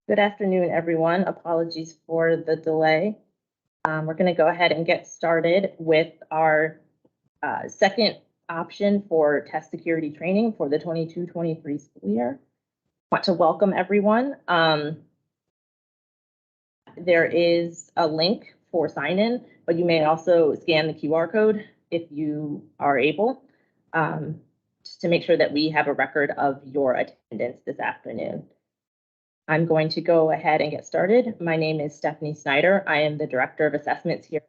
Good afternoon, everyone. Apologies for the delay. We're going to go ahead and get started with our second option for test security training for the 22-23 school year. I want to welcome everyone. There is a link for sign-in, but you may also scan the QR code if you are able, just to make sure that we have a record of your attendance this afternoon. I'm going to go ahead and get started. My name is Stephanie Snyder. I am the Director of Assessments here,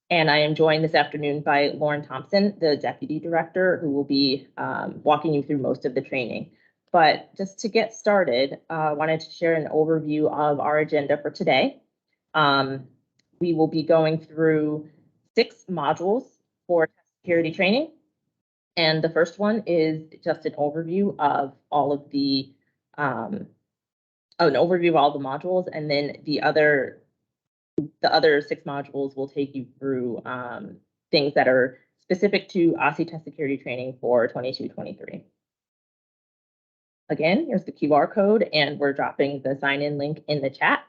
and I am joined this afternoon by Lauren Thompson, the Deputy Director, who will be walking you through most of the training. But just to get started, I wanted to share an overview of our agenda for today. We will be going through 6 modules for security training. And the first one is just an overview of all of the modules, and then the other 6 modules will take you through things that are specific to OSSE test security training for 22-23. Again, here's the QR code, and we're dropping the sign-in link in the chat.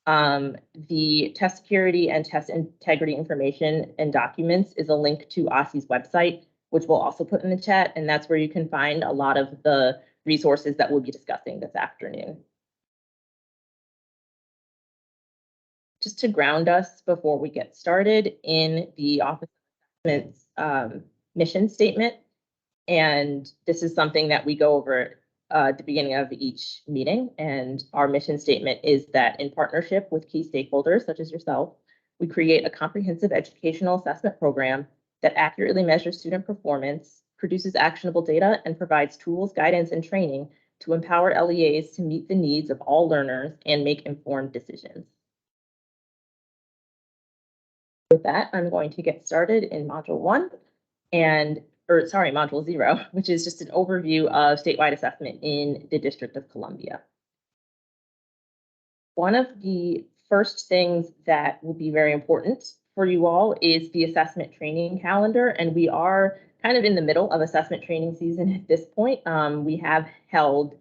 The test security and test integrity information and documents is a link to OSSE's website, which we'll also put in the chat, and that's where you can find a lot of the resources that we'll be discussing this afternoon. Just to ground us before we get started in the Office of Assessment's mission statement, and this is something that we go over at the beginning of each meeting, and our mission statement is that in partnership with key stakeholders such as yourself, we create a comprehensive educational assessment program that accurately measures student performance, produces actionable data, and provides tools, guidance, and training to empower LEAs to meet the needs of all learners and make informed decisions. With that, I'm going to get started in Module 1, Module 0, which is just an overview of statewide assessment in the District of Columbia. One of the first things that will be very important for you all is the assessment training calendar, and we are kind of in the middle of assessment training season at this point. We have held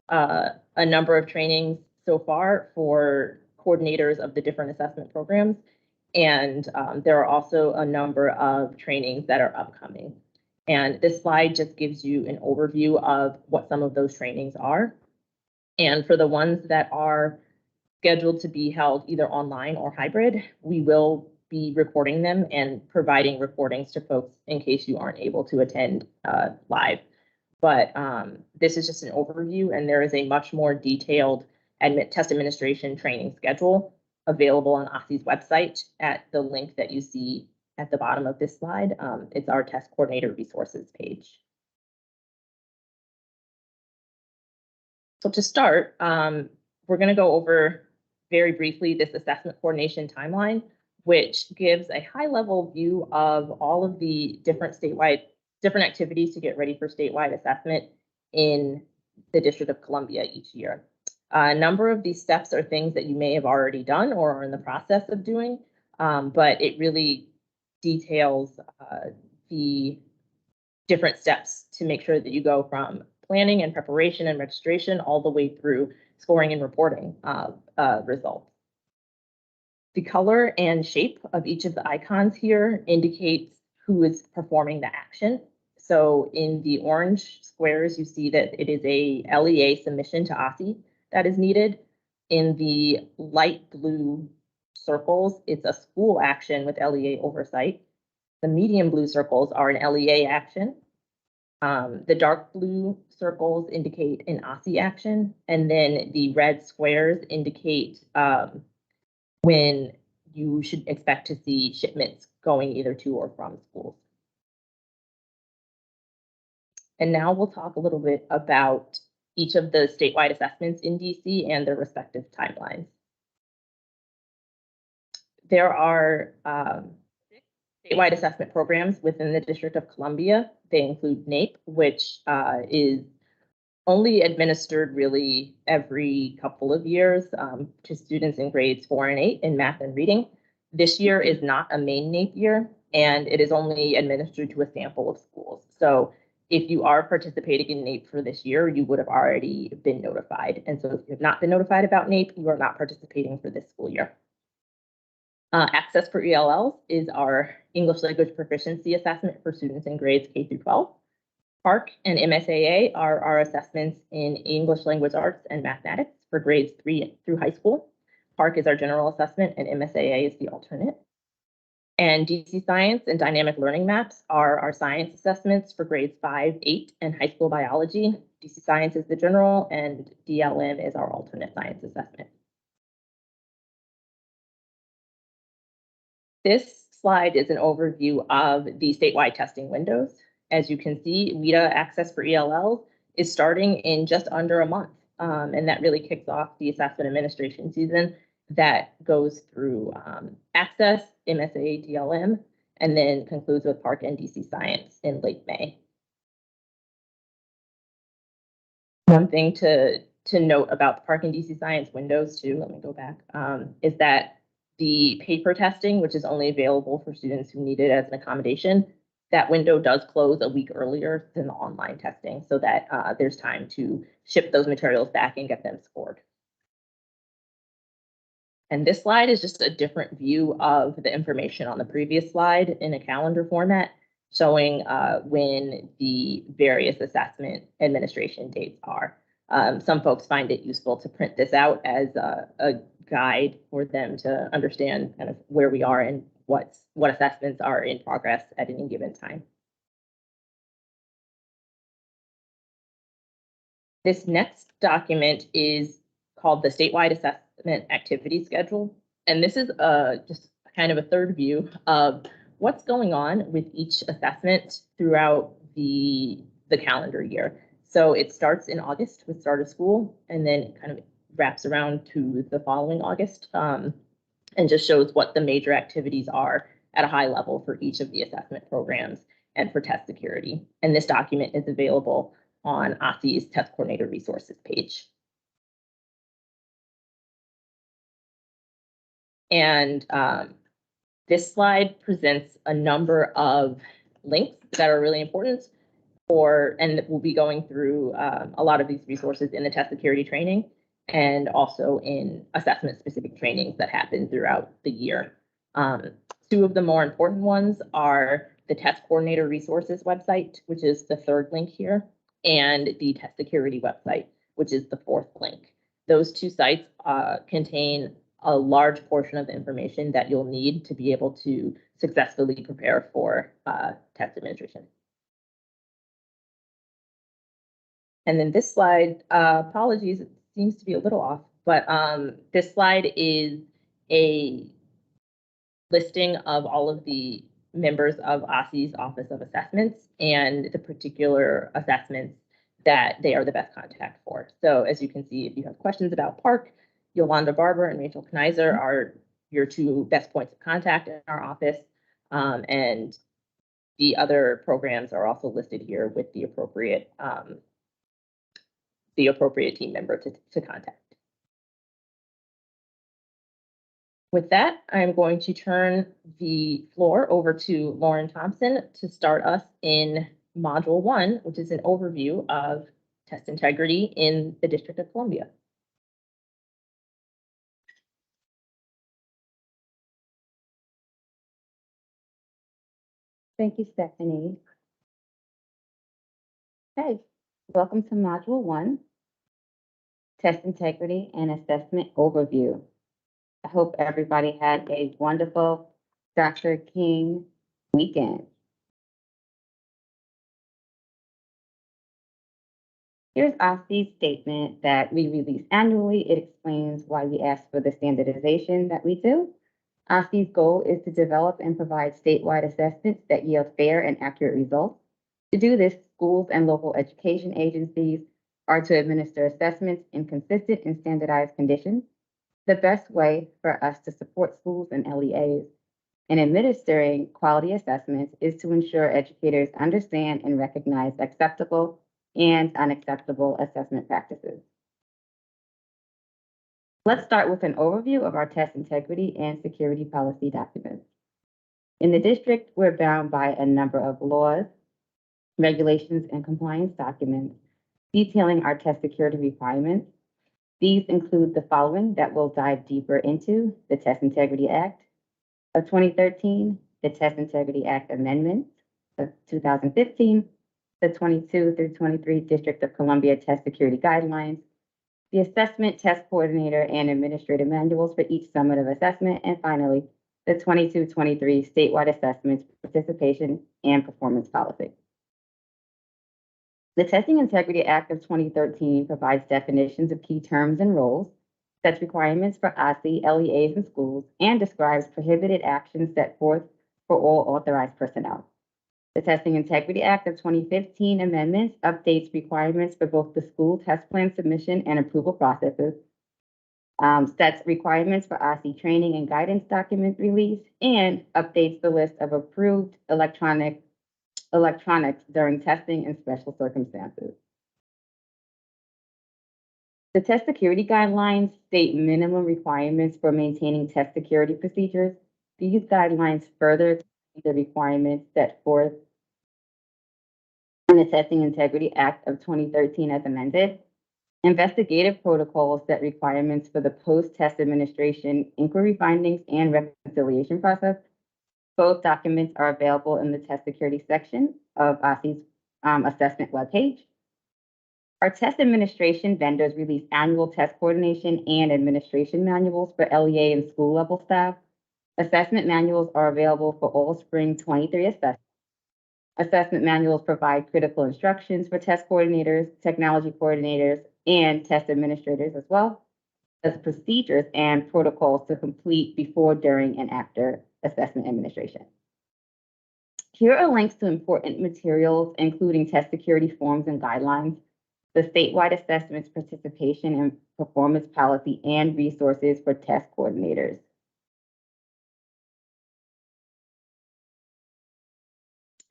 a number of trainings so far for coordinators of the different assessment programs. And there are also a number of trainings that are upcoming. And this slide just gives you an overview of what some of those trainings are. And for the ones that are scheduled to be held either online or hybrid, we will be recording them and providing recordings to folks in case you aren't able to attend live. But this is just an overview, and there is a much more detailed test administration training schedule available on OSSE's website at the link that you see at the bottom of this slide. It's our test coordinator resources page. So to start, we're going to go over very briefly this assessment coordination timeline, which gives a high-level view of all of the different activities to get ready for statewide assessment in the District of Columbia each year. A number of these steps are things that you may have already done or are in the process of doing, but it really details the different steps to make sure that you go from planning and preparation and registration all the way through scoring and reporting results. The color and shape of each of the icons here indicates who is performing the action. So in the orange squares, you see that it is a LEA submission to OSSE that is needed. In the light blue circles, it's a school action with LEA oversight. The medium blue circles are an LEA action. The dark blue circles indicate an OSSE action, and then the red squares indicate when you should expect to see shipments going either to or from schools. And now we'll talk a little bit about each of the statewide assessments in DC and their respective timelines. There are 6 statewide assessment programs within the District of Columbia. They include NAEP, which is only administered really every couple of years to students in grades 4 and 8 in math and reading. This year is not a main NAEP year, and it is only administered to a sample of schools. So if you are participating in NAEP for this year, you would have already been notified. And so if you have not been notified about NAEP, you are not participating for this school year. Access for ELLs is our English language proficiency assessment for students in grades K through 12. PARC and MSAA are our assessments in English language arts and mathematics for grades 3 through high school. PARC is our general assessment and MSAA is the alternate. And DC Science and Dynamic Learning Maps are our science assessments for grades 5, 8, and high school biology. DC Science is the general and DLM is our alternate science assessment. This slide is an overview of the statewide testing windows. As you can see, WIDA Access for ELL is starting in just under a month, and that really kicks off the assessment administration season that goes through Access, MSAA, DLM, and then concludes with PARC and DC Science in late May. One thing to note about the PARC and DC Science windows too, let me go back, is that the paper testing, which is only available for students who need it as an accommodation, that window does close a week earlier than the online testing so that there's time to ship those materials back and get them scored. And this slide is just a different view of the information on the previous slide in a calendar format, showing when the various assessment administration dates are. Some folks find it useful to print this out as a guide for them to understand kind of where we are and what assessments are in progress at any given time. This next document is called the Statewide Assessment Activity Schedule. And this is just kind of a third view of what's going on with each assessment throughout the calendar year. So it starts in August with start of school, and then it kind of wraps around to the following August, and just shows what the major activities are at a high level for each of the assessment programs and for test security. And this document is available on OSSE's Test Coordinator Resources page. And this slide presents a number of links that are really important and we'll be going through a lot of these resources in the test security training and also in assessment specific trainings that happen throughout the year. Two of the more important ones are the Test Coordinator Resources website, which is the third link here, and the Test Security website, which is the fourth link. Those two sites contain a large portion of the information that you'll need to be able to successfully prepare for test administration. And then this slide, apologies, it seems to be a little off, but this slide is a listing of all of the members of OSSE's Office of Assessments and the particular assessments that they are the best contact for. So as you can see, if you have questions about PARC, Yolanda Barber and Rachel Knizer are your two best points of contact in our office. And the other programs are also listed here with the appropriate team member to contact. With that, I'm going to turn the floor over to Lauren Thompson to start us in Module 1, which is an overview of test integrity in the District of Columbia. Thank you, Stephanie. Okay, welcome to Module 1, Test Integrity and Assessment Overview. I hope everybody had a wonderful Dr. King weekend. Here's OSSE's statement that we release annually. It explains why we ask for the standardization that we do. OSSE's goal is to develop and provide statewide assessments that yield fair and accurate results. To do this, schools and local education agencies are to administer assessments in consistent and standardized conditions. The best way for us to support schools and LEAs in administering quality assessments is to ensure educators understand and recognize acceptable and unacceptable assessment practices. Let's start with an overview of our test integrity and security policy documents. In the district, we're bound by a number of laws, regulations, and compliance documents detailing our test security requirements. These include the following that we'll dive deeper into: the Test Integrity Act of 2013, the Test Integrity Act Amendments of 2015, the 22 through 23 District of Columbia Test Security Guidelines, the Assessment Test Coordinator and Administrative Manuals for each summative assessment, and finally, the 22-23 Statewide Assessments, Participation, and Performance Policy. The Testing Integrity Act of 2013 provides definitions of key terms and roles, sets requirements for OSSE, LEAs, and schools, and describes prohibited actions set forth for all authorized personnel. The Testing Integrity Act of 2015 amendments updates requirements for both the school test plan submission and approval processes, sets requirements for OSSE training and guidance document release, and updates the list of approved electronics during testing in special circumstances. The test security guidelines state minimum requirements for maintaining test security procedures. These guidelines further the requirements set forth in the Testing Integrity Act of 2013 as amended. Investigative protocols set requirements for the post-test administration inquiry findings and reconciliation process. Both documents are available in the test security section of OSSE's assessment webpage. Our test administration vendors release annual test coordination and administration manuals for LEA and school level staff. Assessment manuals are available for all spring 23 assessments. Assessment manuals provide critical instructions for test coordinators, technology coordinators, and test administrators, as well as procedures and protocols to complete before, during, and after assessment administration. Here are links to important materials, including test security forms and guidelines, the statewide assessments, participation and performance policy, and resources for test coordinators.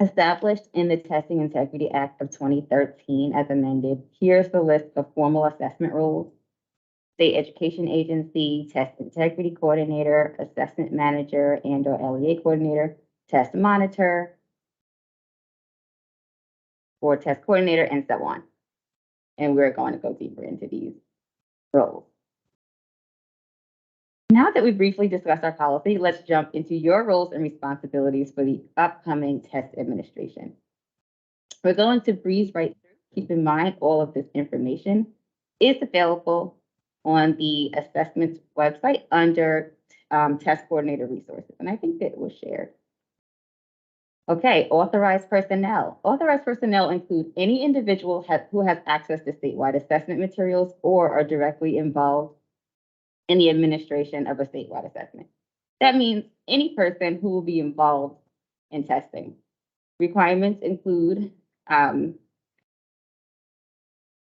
Established in the Testing Integrity Act of 2013 as amended, here's the list of formal assessment roles: state education agency, test integrity coordinator, assessment manager and/or LEA coordinator, test monitor, or test coordinator, and so on. And we're going to go deeper into these roles. Now that we've briefly discussed our policy, let's jump into your roles and responsibilities for the upcoming test administration. We're going to breeze right through. Keep in mind, all of this information is available on the assessments website under test coordinator resources. And I think that it was shared. Okay, authorized personnel. Authorized personnel include any individual who has access to statewide assessment materials or are directly involved in the administration of a statewide assessment. That means any person who will be involved in testing. Requirements include,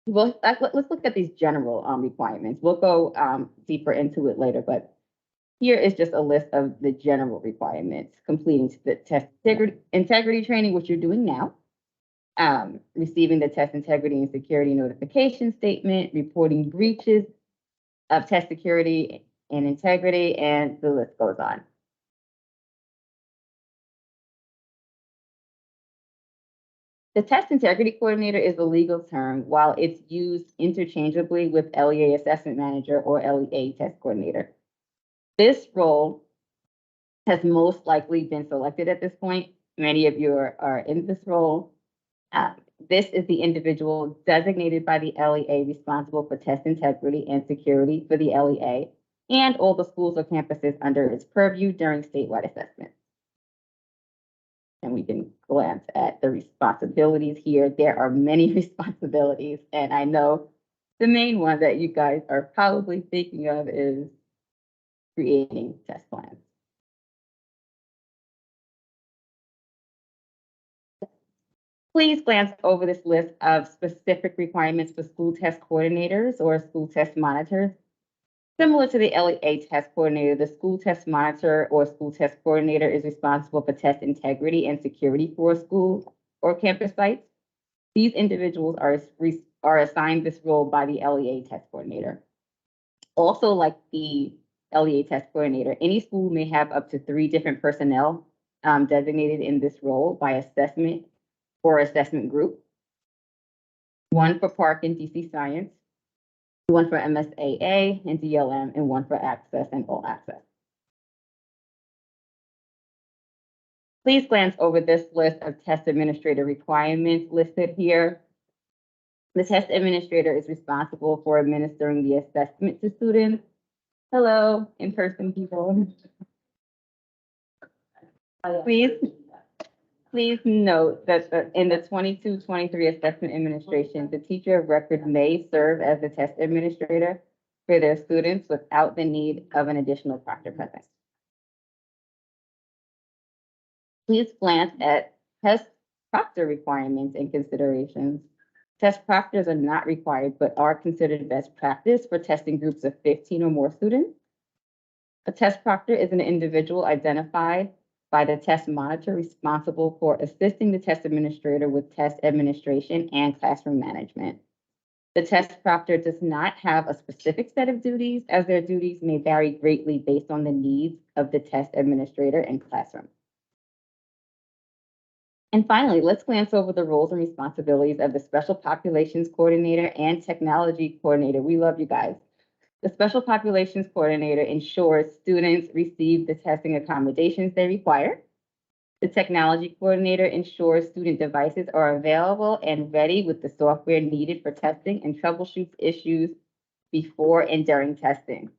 let's look at these general requirements. We'll go deeper into it later, but here is just a list of the general requirements: completing the test integrity training, which you're doing now, receiving the test integrity and security notification statement, reporting breaches of test security and integrity, and the list goes on. The test integrity coordinator is a legal term, while it's used interchangeably with LEA assessment manager or LEA test coordinator. This role has most likely been selected at this point. Many of you are in this role. This is the individual designated by the LEA responsible for test integrity and security for the LEA and all the schools or campuses under its purview during statewide assessment. And we can glance at the responsibilities here. There are many responsibilities, and I know the main one that you guys are probably thinking of is creating test plans. Please glance over this list of specific requirements for school test coordinators or school test monitors. Similar to the LEA test coordinator, the school test monitor or school test coordinator is responsible for test integrity and security for school or campus sites. These individuals are assigned this role by the LEA test coordinator. Also, like the LEA test coordinator, any school may have up to 3 different personnel designated in this role by assessment or assessment group, 1 for Park and DC Science, 1 for MSAA and DLM, and 1 for Access and All Access. Please glance over this list of test administrator requirements listed here. The test administrator is responsible for administering the assessment to students. Hello, in-person people. Please note that in the 22-23 assessment administration, the teacher of record may serve as the test administrator for their students without the need of an additional proctor present. Please glance at test proctor requirements and considerations. Test proctors are not required, but are considered best practice for testing groups of 15 or more students. A test proctor is an individual identified by the test monitor responsible for assisting the test administrator with test administration and classroom management. The test proctor does not have a specific set of duties, as their duties may vary greatly based on the needs of the test administrator and classroom. And finally, let's glance over the roles and responsibilities of the Special Populations Coordinator and Technology Coordinator. We love you guys. The Special Populations Coordinator ensures students receive the testing accommodations they require. The Technology Coordinator ensures student devices are available and ready with the software needed for testing and troubleshoots issues before and during testing.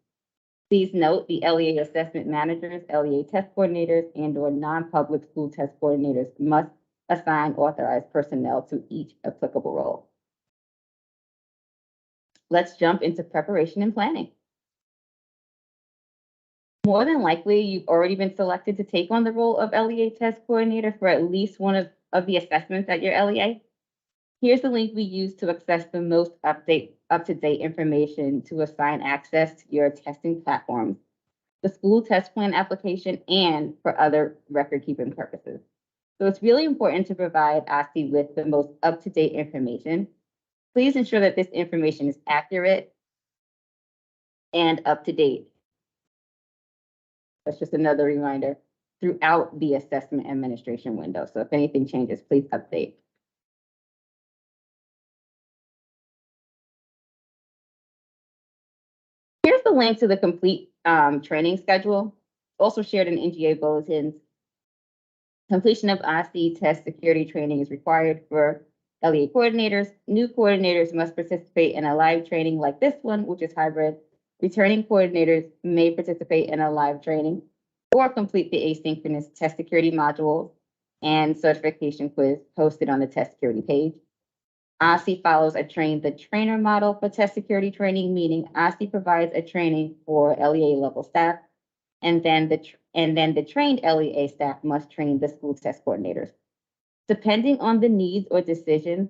Please note the LEA assessment managers, LEA test coordinators, and/or non-public school test coordinators must assign authorized personnel to each applicable role. Let's jump into preparation and planning. More than likely, you've already been selected to take on the role of LEA test coordinator for at least one of the assessments at your LEA. Here's the link we use to access the most up-to-date information to assign access to your testing platforms, the school test plan application, and for other record-keeping purposes. So it's really important to provide OSSE with the most up-to-date information. Please ensure that this information is accurate and up-to-date. That's just another reminder throughout the assessment administration window. So if anything changes, please update. Here's the link to the complete training schedule, also shared in NGA bulletins. Completion of OSSE test security training is required for LEA coordinators. New coordinators must participate in a live training like this one, which is hybrid. Returning coordinators may participate in a live training or complete the asynchronous test security modules and certification quiz posted on the test security page. OSSE follows a train the trainer model for test security training, meaning OSSE provides a training for LEA level staff, and then the trained LEA staff must train the school test coordinators. Depending on the needs or decisions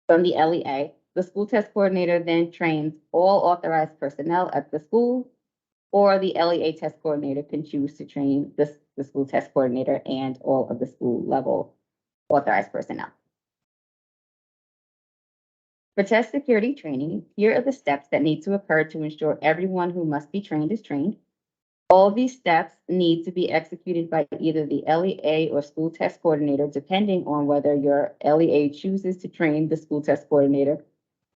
from the LEA, the school test coordinator then trains all authorized personnel at the school, or the LEA test coordinator can choose to train the school test coordinator and all of the school level authorized personnel. For test security training, here are the steps that need to occur to ensure everyone who must be trained is trained. All of these steps need to be executed by either the LEA or school test coordinator, depending on whether your LEA chooses to train the school test coordinator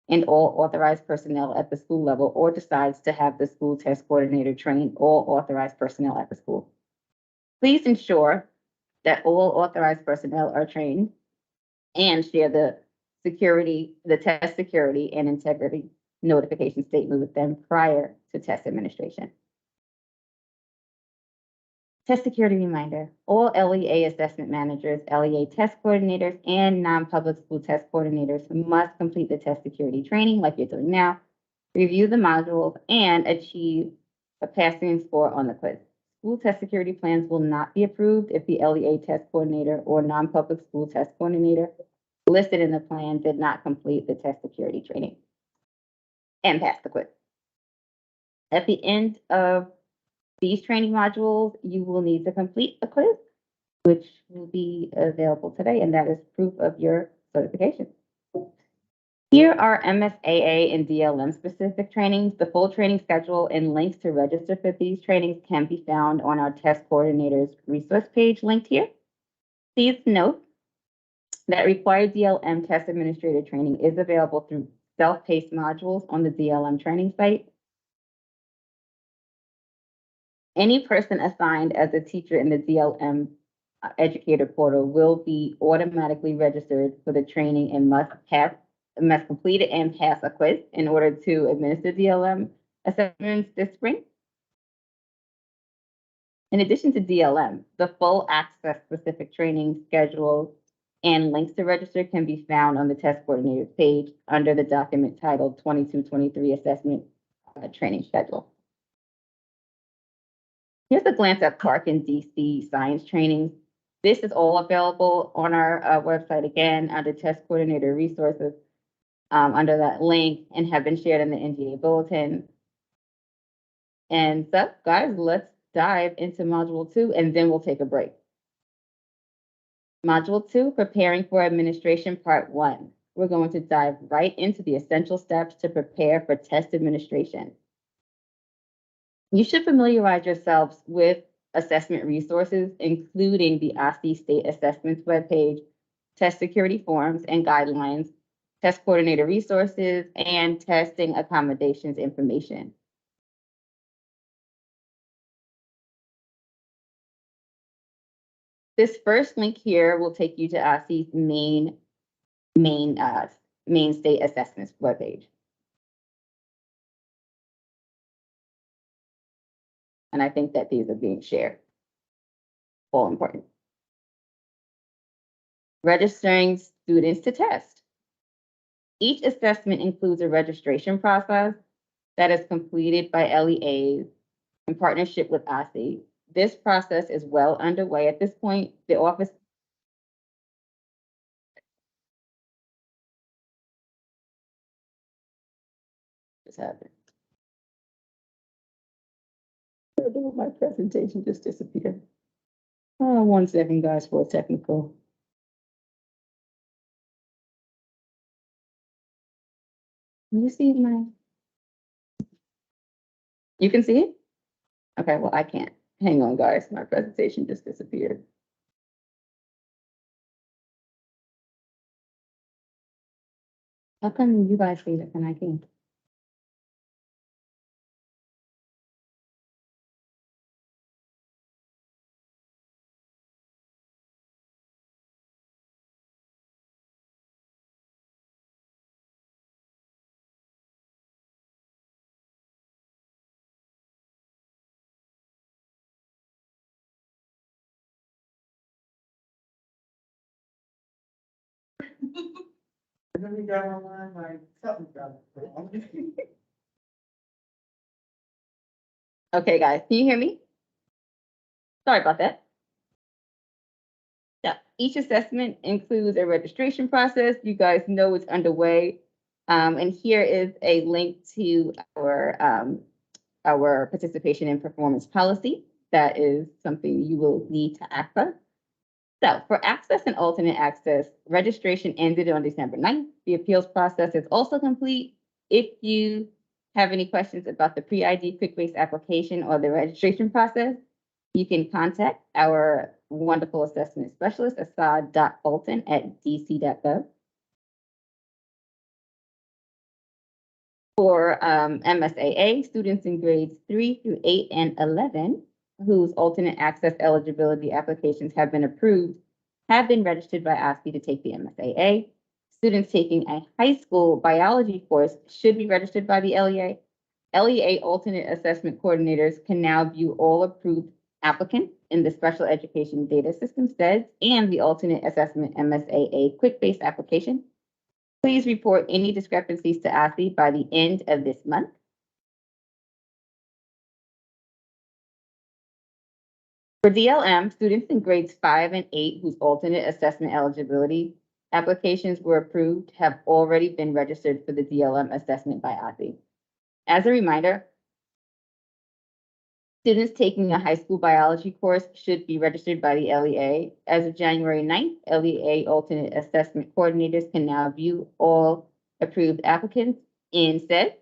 and all authorized personnel at the school level, or decides to have the school test coordinator train all authorized personnel at the school. Please ensure that all authorized personnel are trained and share the test security and integrity notification statement with them prior to test administration. Test security reminder, all LEA assessment managers, LEA test coordinators, and non-public school test coordinators must complete the test security training like you're doing now, review the modules, and achieve a passing score on the quiz. School test security plans will not be approved if the LEA test coordinator or non-public school test coordinator listed in the plan did not complete the test security training and pass the quiz. At the end of these training modules, you will need to complete a quiz, which will be available today, and that is proof of your certification. Here are MSAA and DLM specific trainings. The full training schedule and links to register for these trainings can be found on our test coordinators resource page linked here. Please note That required DLM test administrator training is available through self-paced modules on the DLM training site. Any person assigned as a teacher in the DLM educator portal will be automatically registered for the training and must complete it and pass a quiz in order to administer DLM assessments this spring. In addition to DLM, the full access specific training schedule and links to register can be found on the test coordinator's page under the document titled 22-23 Assessment Training Schedule. Here's a glance at Clark and DC science trainings. This is all available on our website again under test coordinator resources under that link and have been shared in the NGA bulletin. And so, guys, let's dive into module 2 and then we'll take a break. Module 2, preparing for administration, part 1. We're going to dive right into the essential steps to prepare for test administration. You should familiarize yourselves with assessment resources, including the OSSE State Assessments webpage, test security forms and guidelines, test coordinator resources, and testing accommodations information. This first link here will take you to OSSE's main state assessments webpage. And I think that these are being shared. All important. Registering students to test. Each assessment includes a registration process that is completed by LEAs in partnership with OSSE. This process is well underway at this point. The office just happened. My presentation just disappeared. 1 second, guys, for a technical. Can you see my? You can see it? Okay, well, I can't. Hang on, guys. My presentation just disappeared. How come you guys see it and I can't? Okay, guys, can you hear me? Sorry about that. Yeah, each assessment includes a registration process. You guys know it's underway. And here is a link to our participation in performance policy. That is something you will need to access. So for access and alternate access, registration ended on December 9th. The appeals process is also complete. If you have any questions about the pre-ID quick-base application or the registration process, you can contact our wonderful assessment specialist, assad.bolton@dc.gov. For MSAA, students in grades 3 through 8 and 11, whose alternate access eligibility applications have been approved, have been registered by OSSE to take the MSAA. Students taking a high school biology course should be registered by the LEA. LEA alternate assessment coordinators can now view all approved applicants in the special education data system SEDS and the alternate assessment MSAA quick-base application. Please report any discrepancies to OSSE by the end of this month. For DLM, students in grades 5 and 8 whose alternate assessment eligibility applications were approved have already been registered for the DLM assessment by OSSE. As a reminder, students taking a high school biology course should be registered by the LEA. As of January 9th, LEA alternate assessment coordinators can now view all approved applicants in SEDS.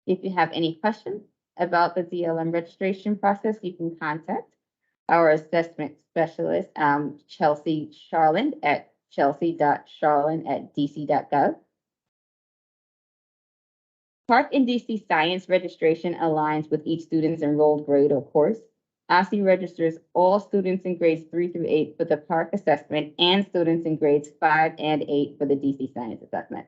If you have any questions about the DLM registration process, you can contact our assessment specialist, Chelsea Charland, at chelsea.charlin@dc.gov. Park and DC Science registration aligns with each student's enrolled grade or course. OSSE registers all students in grades 3 through 8 for the Park assessment and students in grades 5 and 8 for the DC Science assessment.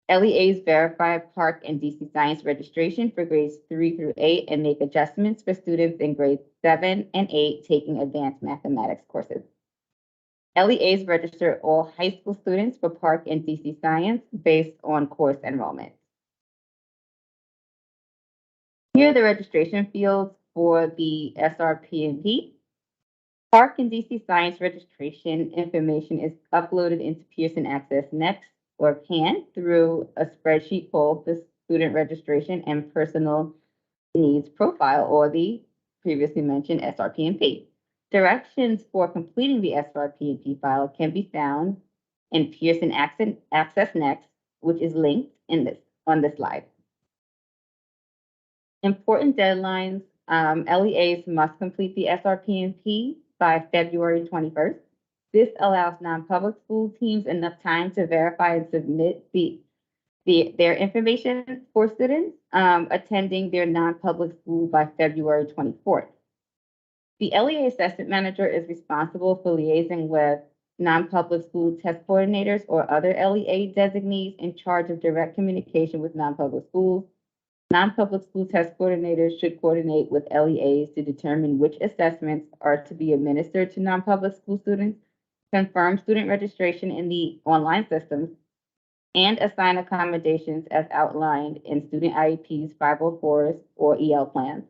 LEAs verify Park and DC Science registration for grades 3 through 8 and make adjustments for students in grades 7 and 8 taking advanced mathematics courses. LEAs register all high school students for Park and DC Science based on course enrollment. Here are the registration fields for the SRP&P. Park and DC Science registration information is uploaded into Pearson Access Next, or PAN, through a spreadsheet called the Student Registration and Personal Needs Profile, or the previously mentioned SRP&P. Directions for completing the SRP&P file can be found in Pearson Access Next, which is linked on this slide. Important deadlines, LEAs must complete the SRP&P by February 21st. This allows non-public school teams enough time to verify and submit their information for students attending their non-public school by February 24th. The LEA assessment manager is responsible for liaising with non-public school test coordinators or other LEA designees in charge of direct communication with non-public schools. Non-public school test coordinators should coordinate with LEAs to determine which assessments are to be administered to non-public school students, confirm student registration in the online systems, and assign accommodations as outlined in student IEPs, 504s, or EL plans,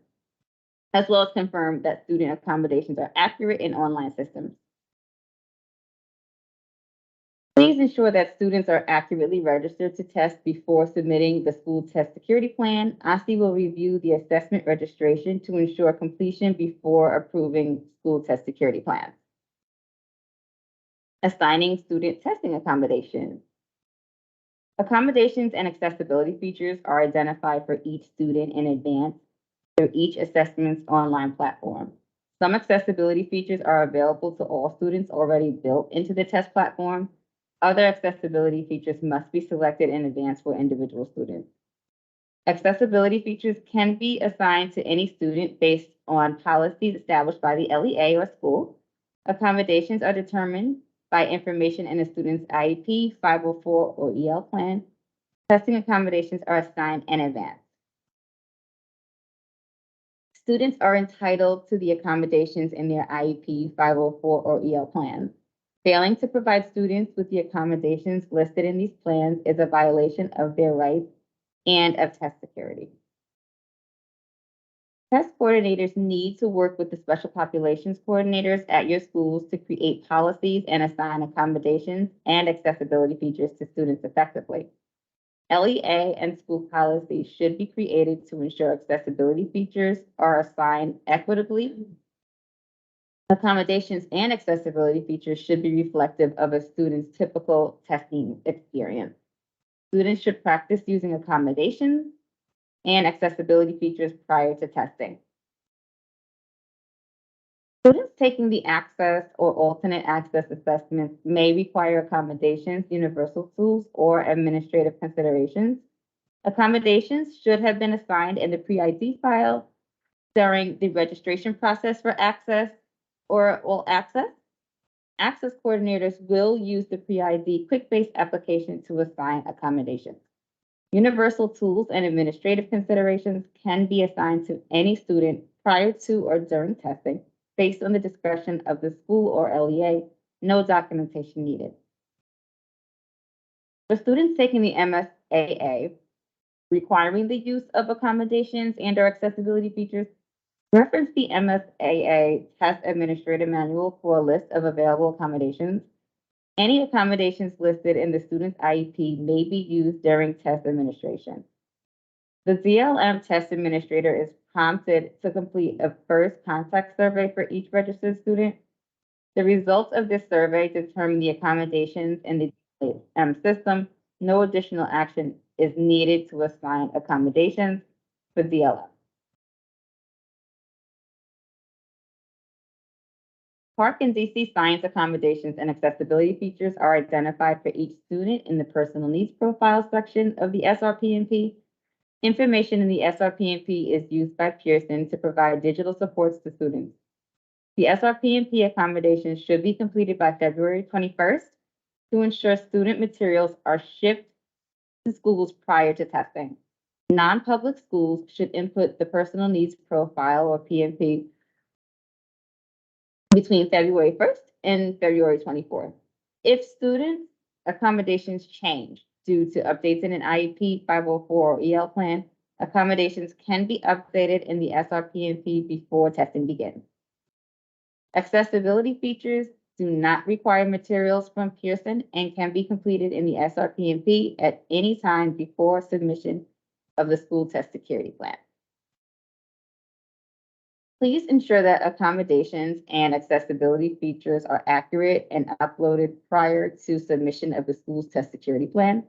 as well as confirm that student accommodations are accurate in online systems. Please ensure that students are accurately registered to test before submitting the school test security plan. OSSE will review the assessment registration to ensure completion before approving school test security plans. Assigning student testing accommodations. Accommodations and accessibility features are identified for each student in advance through each assessment's online platform. Some accessibility features are available to all students already built into the test platform. Other accessibility features must be selected in advance for individual students. Accessibility features can be assigned to any student based on policies established by the LEA or school. Accommodations are determined by information in a student's IEP, 504, or EL plan. Testing accommodations are assigned in advance. Students are entitled to the accommodations in their IEP, 504, or EL plans. Failing to provide students with the accommodations listed in these plans is a violation of their rights and of test security. Test coordinators need to work with the special populations coordinators at your schools to create policies and assign accommodations and accessibility features to students effectively. LEA and school policies should be created to ensure accessibility features are assigned equitably. Accommodations and accessibility features should be reflective of a student's typical testing experience. Students should practice using accommodations and accessibility features prior to testing. Students taking the access or alternate access assessments may require accommodations, universal tools, or administrative considerations. Accommodations should have been assigned in the pre-ID file during the registration process for access or all access. Access coordinators will use the pre-ID quick-based application to assign accommodations. Universal tools and administrative considerations can be assigned to any student prior to or during testing based on the discretion of the school or LEA. No documentation needed. For students taking the MSAA, requiring the use of accommodations and/or accessibility features, reference the MSAA Test Administrator Manual for a list of available accommodations. Any accommodations listed in the student's IEP may be used during test administration. The DLM test administrator is prompted to complete a first contact survey for each registered student. The results of this survey determine the accommodations in the DLM system. No additional action is needed to assign accommodations for DLM. Park and DC science accommodations and accessibility features are identified for each student in the personal needs profile section of the SRPNP. Information in the SRPNP is used by Pearson to provide digital supports to students. The SRPNP accommodations should be completed by February 21st to ensure student materials are shipped to schools prior to testing. Non-public schools should input the personal needs profile or PNP between February 1st and February 24th. If student accommodations change due to updates in an IEP, 504, or EL plan, accommodations can be updated in the SRPNP before testing begins. Accessibility features do not require materials from Pearson and can be completed in the SRPNP at any time before submission of the school test security plan. Please ensure that accommodations and accessibility features are accurate and uploaded prior to submission of the school's test security plan.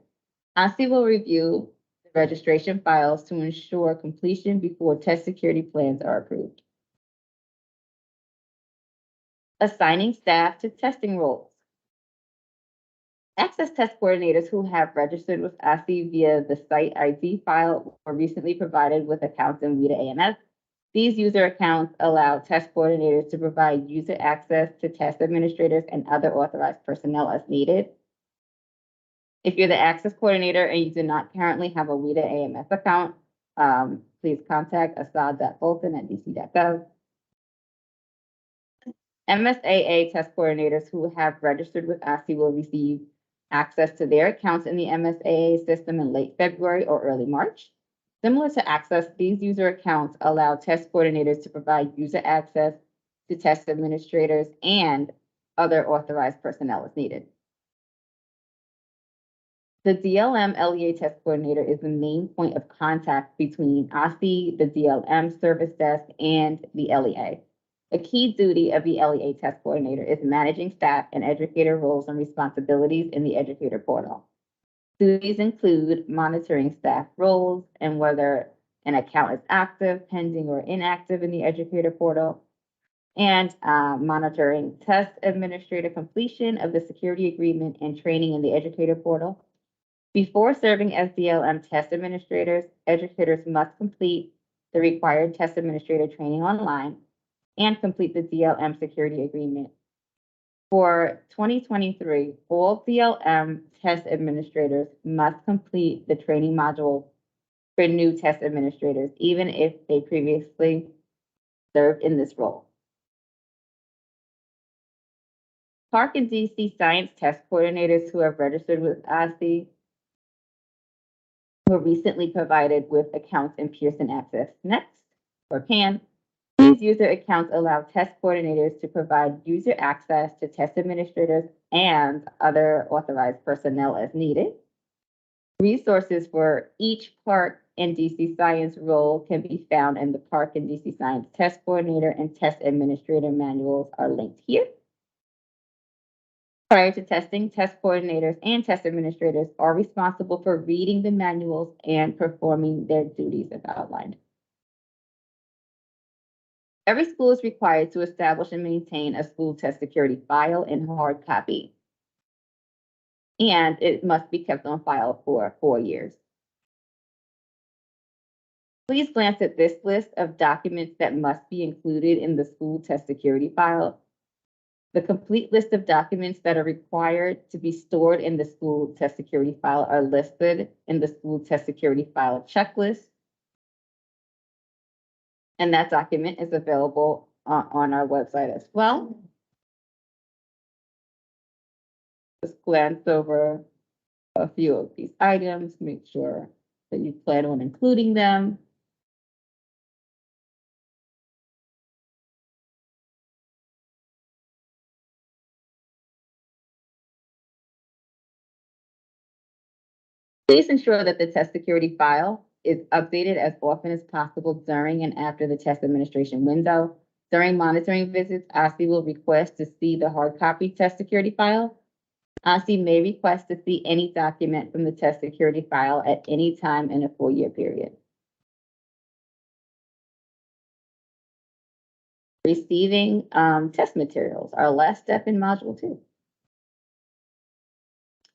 OSSE will review the registration files to ensure completion before test security plans are approved. Assigning staff to testing roles. Access test coordinators who have registered with OSSE via the site ID file were recently provided with accounts in WIDA ACCESS. These user accounts allow test coordinators to provide user access to test administrators and other authorized personnel as needed. If you're the access coordinator and you do not currently have a WIDA AMS account, please contact assad.bolton@dc.gov. MSAA test coordinators who have registered with OSSE will receive access to their accounts in the MSAA system in late February or early March. Similar to Access, these user accounts allow test coordinators to provide user access to test administrators and other authorized personnel as needed. The DLM LEA test coordinator is the main point of contact between OSSE, the DLM service desk, and the LEA. A key duty of the LEA test coordinator is managing staff and educator roles and responsibilities in the educator portal. Duties include monitoring staff roles and whether an account is active, pending, or inactive in the educator portal, and monitoring test administrator completion of the security agreement and training in the educator portal. Before serving as DLM test administrators, educators must complete the required test administrator training online and complete the DLM security agreement. For 2023, all DLM test administrators must complete the training module for new test administrators, even if they previously served in this role. Park and DC science test coordinators who have registered with OSSE were recently provided with accounts in Pearson Access Next, or PAN. These user accounts allow test coordinators to provide user access to test administrators and other authorized personnel as needed. Resources for each Park and DC Science role can be found in the Park and DC Science Test Coordinator and Test Administrator manuals are linked here. Prior to testing, test coordinators and test administrators are responsible for reading the manuals and performing their duties as outlined. Every school is required to establish and maintain a school test security file in hard copy, and it must be kept on file for 4 years. Please glance at this list of documents that must be included in the school test security file. The complete list of documents that are required to be stored in the school test security file are listed in the school test security file checklist. And that document is available on our website as well. Just glance over a few of these items, make sure that you plan on including them. Please ensure that the test security file is updated as often as possible during and after the test administration window. During monitoring visits, OSSE will request to see the hard copy test security file. OSSE may request to see any document from the test security file at any time in a 4-year period. Receiving test materials, our last step in module 2.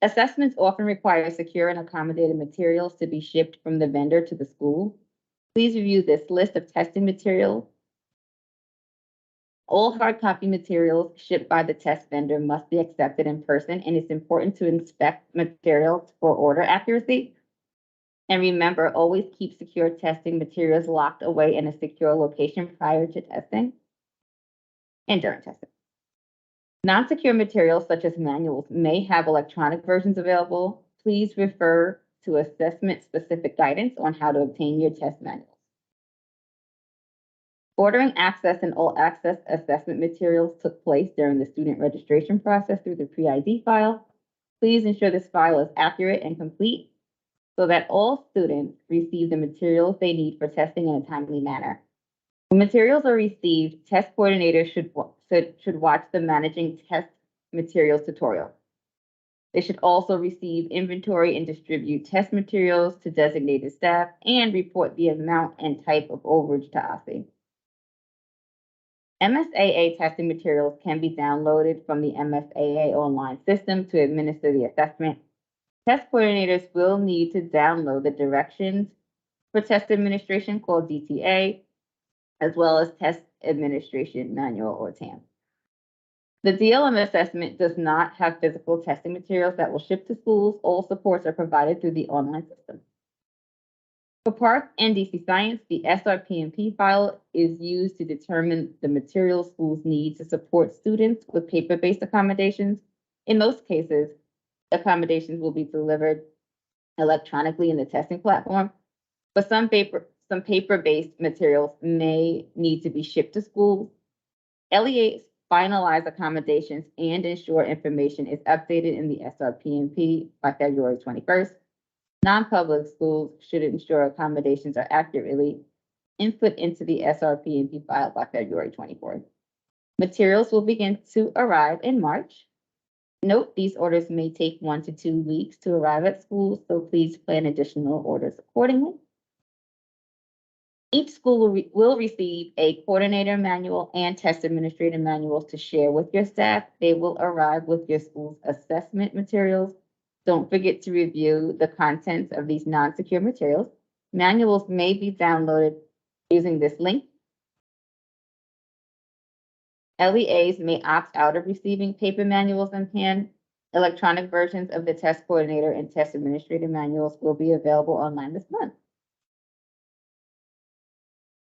Assessments often require secure and accommodated materials to be shipped from the vendor to the school. Please review this list of testing materials. All hard copy materials shipped by the test vendor must be accepted in person, and it's important to inspect materials for order accuracy. And remember, always keep secure testing materials locked away in a secure location prior to testing and during testing. Non-secure materials such as manuals may have electronic versions available. Please refer to assessment-specific guidance on how to obtain your test manuals. Ordering access and all access assessment materials took place during the student registration process through the pre-ID file. Please ensure this file is accurate and complete so that all students receive the materials they need for testing in a timely manner. When materials are received, test coordinators should watch the Managing Test Materials tutorial. They should also receive inventory and distribute test materials to designated staff and report the amount and type of overage to OSSE. MSAA testing materials can be downloaded from the MSAA online system to administer the assessment. Test coordinators will need to download the directions for test administration called DTA, as well as Test Administration Manual or TAM. The DLM assessment does not have physical testing materials that will ship to schools. All supports are provided through the online system. For Park and DC Science, the SRPMP file is used to determine the materials schools need to support students with paper-based accommodations. In most cases, accommodations will be delivered electronically in the testing platform, but some paper-based materials may need to be shipped to schools. LEAs finalize accommodations and ensure information is updated in the SRPMP by February 21st. Non-public schools should ensure accommodations are accurately input into the SRPMP file by February 24th. Materials will begin to arrive in March. Note, these orders may take 1 to 2 weeks to arrive at schools, so please plan additional orders accordingly. Each school will receive a coordinator manual and test administrator manuals to share with your staff. They will arrive with your school's assessment materials. Don't forget to review the contents of these non-secure materials. Manuals may be downloaded using this link. LEAs may opt out of receiving paper manuals in hand. Electronic versions of the test coordinator and test administrator manuals will be available online this month.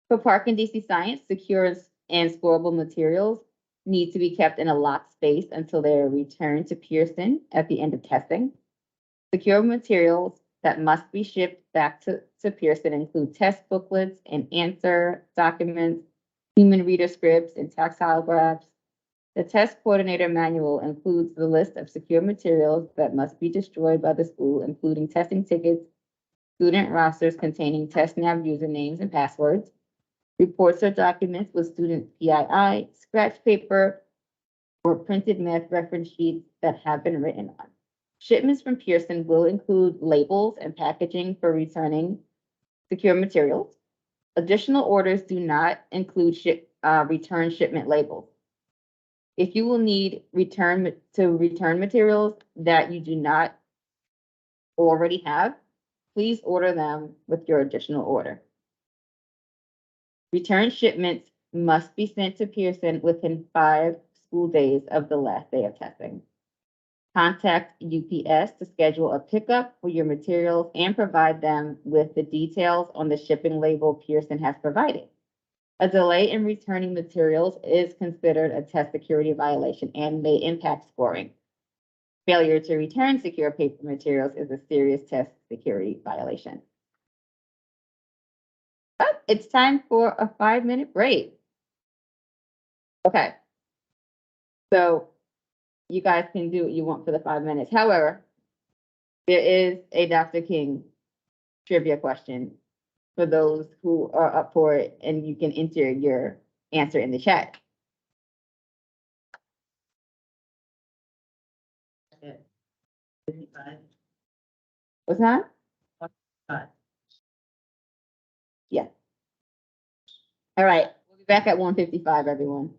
For Park and DC Science, secure and scorable materials need to be kept in a locked space until they are returned to Pearson at the end of testing. Secure materials that must be shipped back to Pearson include test booklets and answer documents, human reader scripts, and tactile graphs. The test coordinator manual includes the list of secure materials that must be destroyed by the school, including testing tickets, student rosters containing TestNav usernames and passwords, reports or documents with student PII, scratch paper, or printed math reference sheets that have been written on. Shipments from Pearson will include labels and packaging for returning secure materials. Additional orders do not include return shipment labels. If you will need return materials that you do not already have, please order them with your additional order. Return shipments must be sent to Pearson within 5 school days of the last day of testing. Contact UPS to schedule a pickup for your materials and provide them with the details on the shipping label Pearson has provided. A delay in returning materials is considered a test security violation and may impact scoring. Failure to return secure paper materials is a serious test security violation. But it's time for a 5-minute break. Okay. So you guys can do what you want for the 5 minutes. However, there is a Dr. King trivia question for those who are up for it, and you can enter your answer in the chat. What's that? Yeah. All right. Back at 1:55, everyone.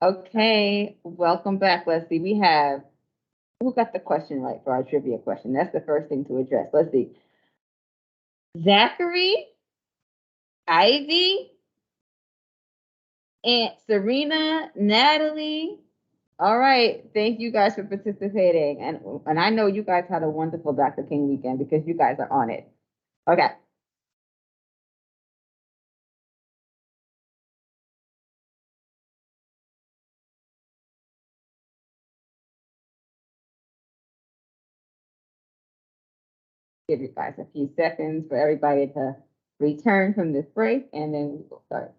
Okay, welcome back. Let's see. We have, who got the question right for our trivia question? That's the first thing to address. Let's see. Zachary, Ivy, Aunt Serena, Natalie. All right. Thank you guys for participating. And I know you guys had a wonderful Dr. King weekend because you guys are on it. Okay. Give you guys a few seconds for everybody to return from this break, and then we will start.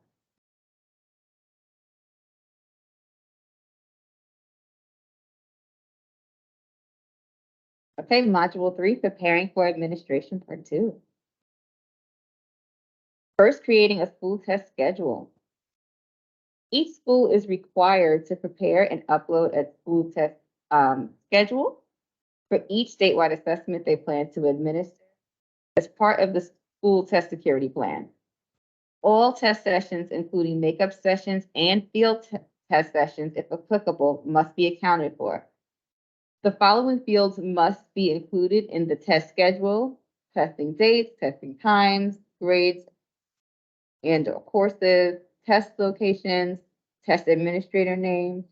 Okay, Module 3, Preparing for Administration, Part 2. First, creating a school test schedule. Each school is required to prepare and upload a school test schedule for each statewide assessment they plan to administer as part of the school test security plan. All test sessions, including makeup sessions and field test sessions, if applicable, must be accounted for. The following fields must be included in the test schedule: testing dates, testing times, grades and/or courses, test locations, test administrator names,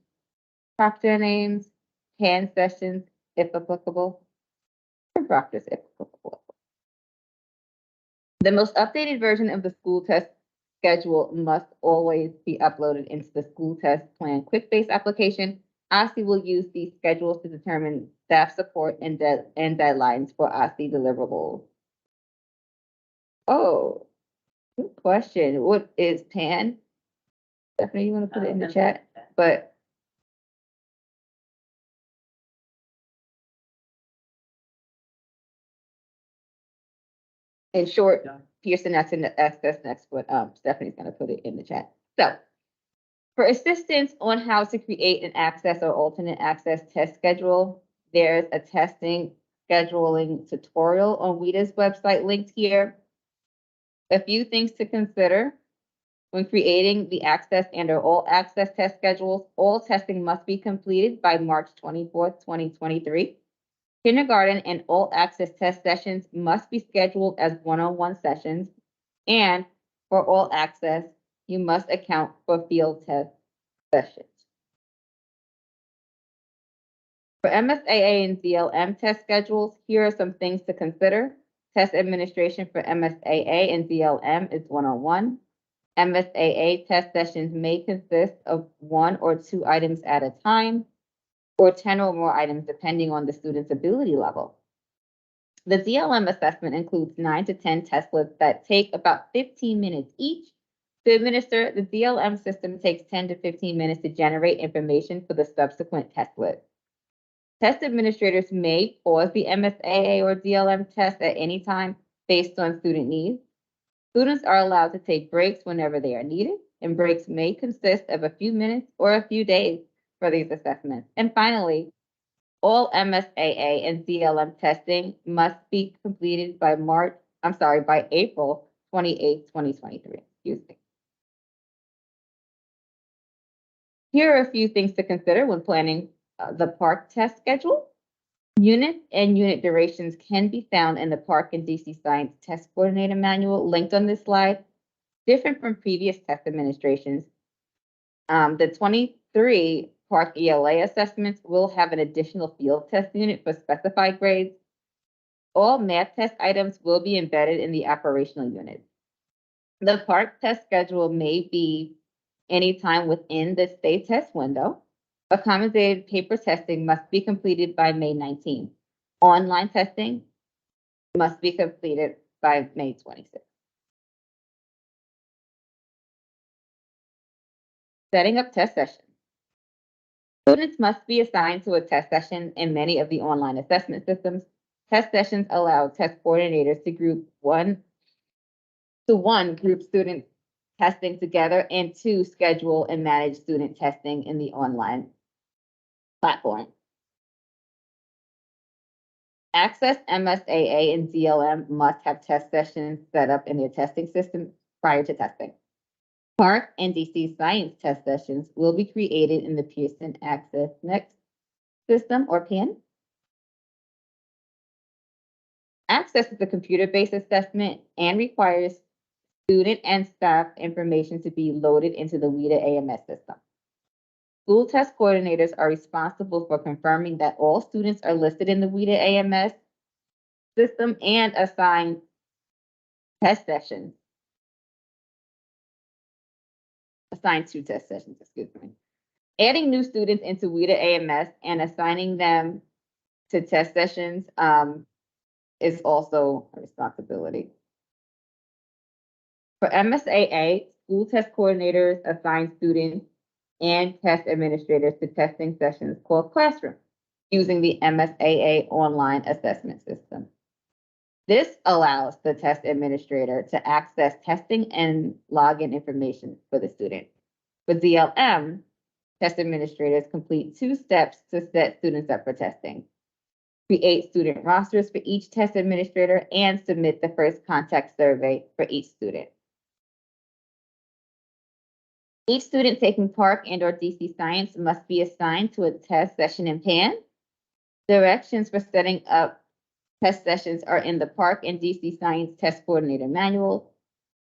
proctor names, hand sessions, if applicable, and proctors, if applicable. The most updated version of the school test schedule must always be uploaded into the school test plan QuickBase application. OSSE will use these schedules to determine staff support and deadlines for OSSE deliverables. Oh, good question. What is PAN? Stephanie, you want to put it in the chat? But in short, Pearson Access next, but Stephanie's going to put it in the chat. So, for assistance on how to create an access or alternate access test schedule, there's a testing scheduling tutorial on WIDA's website linked here. A few things to consider when creating the access and/or all access test schedules. All testing must be completed by March 24th, 2023. Kindergarten and all access test sessions must be scheduled as one-on-one sessions. And for all access, you must account for field test sessions. For MSAA and DLM test schedules, here are some things to consider. Test administration for MSAA and DLM is one-on-one. MSAA test sessions may consist of 1 or 2 items at a time, or 10 or more items depending on the student's ability level. The DLM assessment includes 9 to 10 testlets that take about 15 minutes each. To administer, the DLM system takes 10 to 15 minutes to generate information for the subsequent testlet. Test administrators may pause the MSAA or DLM test at any time based on student needs. Students are allowed to take breaks whenever they are needed, and breaks may consist of a few minutes or a few days for these assessments. And finally, all MSAA and DLM testing must be completed by April 28, 2023. Excuse me. Here are a few things to consider when planning the PARCC test schedule. Units and unit durations can be found in the PARCC and DC Science Test Coordinator Manual linked on this slide. Different from previous test administrations, the 23 PARCC ELA assessments will have an additional field test unit for specified grades. All math test items will be embedded in the operational unit. The PARCC test schedule may be anytime within the state test window. Accommodated paper testing must be completed by May 19th. Online testing must be completed by May 26th. Setting up test sessions. Students must be assigned to a test session in many of the online assessment systems. Test sessions allow test coordinators to group one group student testing together, and 2 schedule and manage student testing in the online platform. Access, MSAA, and DLM must have test sessions set up in their testing system prior to testing. Park and DC science test sessions will be created in the Pearson Access Next system or PAN. Access is a computer-based assessment and requires student and staff information to be loaded into the WIDA AMS system. School test coordinators are responsible for confirming that all students are listed in the WIDA AMS system and assigned test sessions. Assigned to test sessions, excuse me. Adding new students into WIDA AMS and assigning them to test sessions is also a responsibility. For MSAA, school test coordinators assign students and test administrators to testing sessions called Classroom using the MSAA online assessment system. This allows the test administrator to access testing and login information for the student. For DLM, test administrators complete 2 steps to set students up for testing. Create student rosters for each test administrator and submit the first contact survey for each student. Each student taking Park and/or DC Science must be assigned to a test session in PAN. Directions for setting up test sessions are in the Park and DC Science Test Coordinator Manual.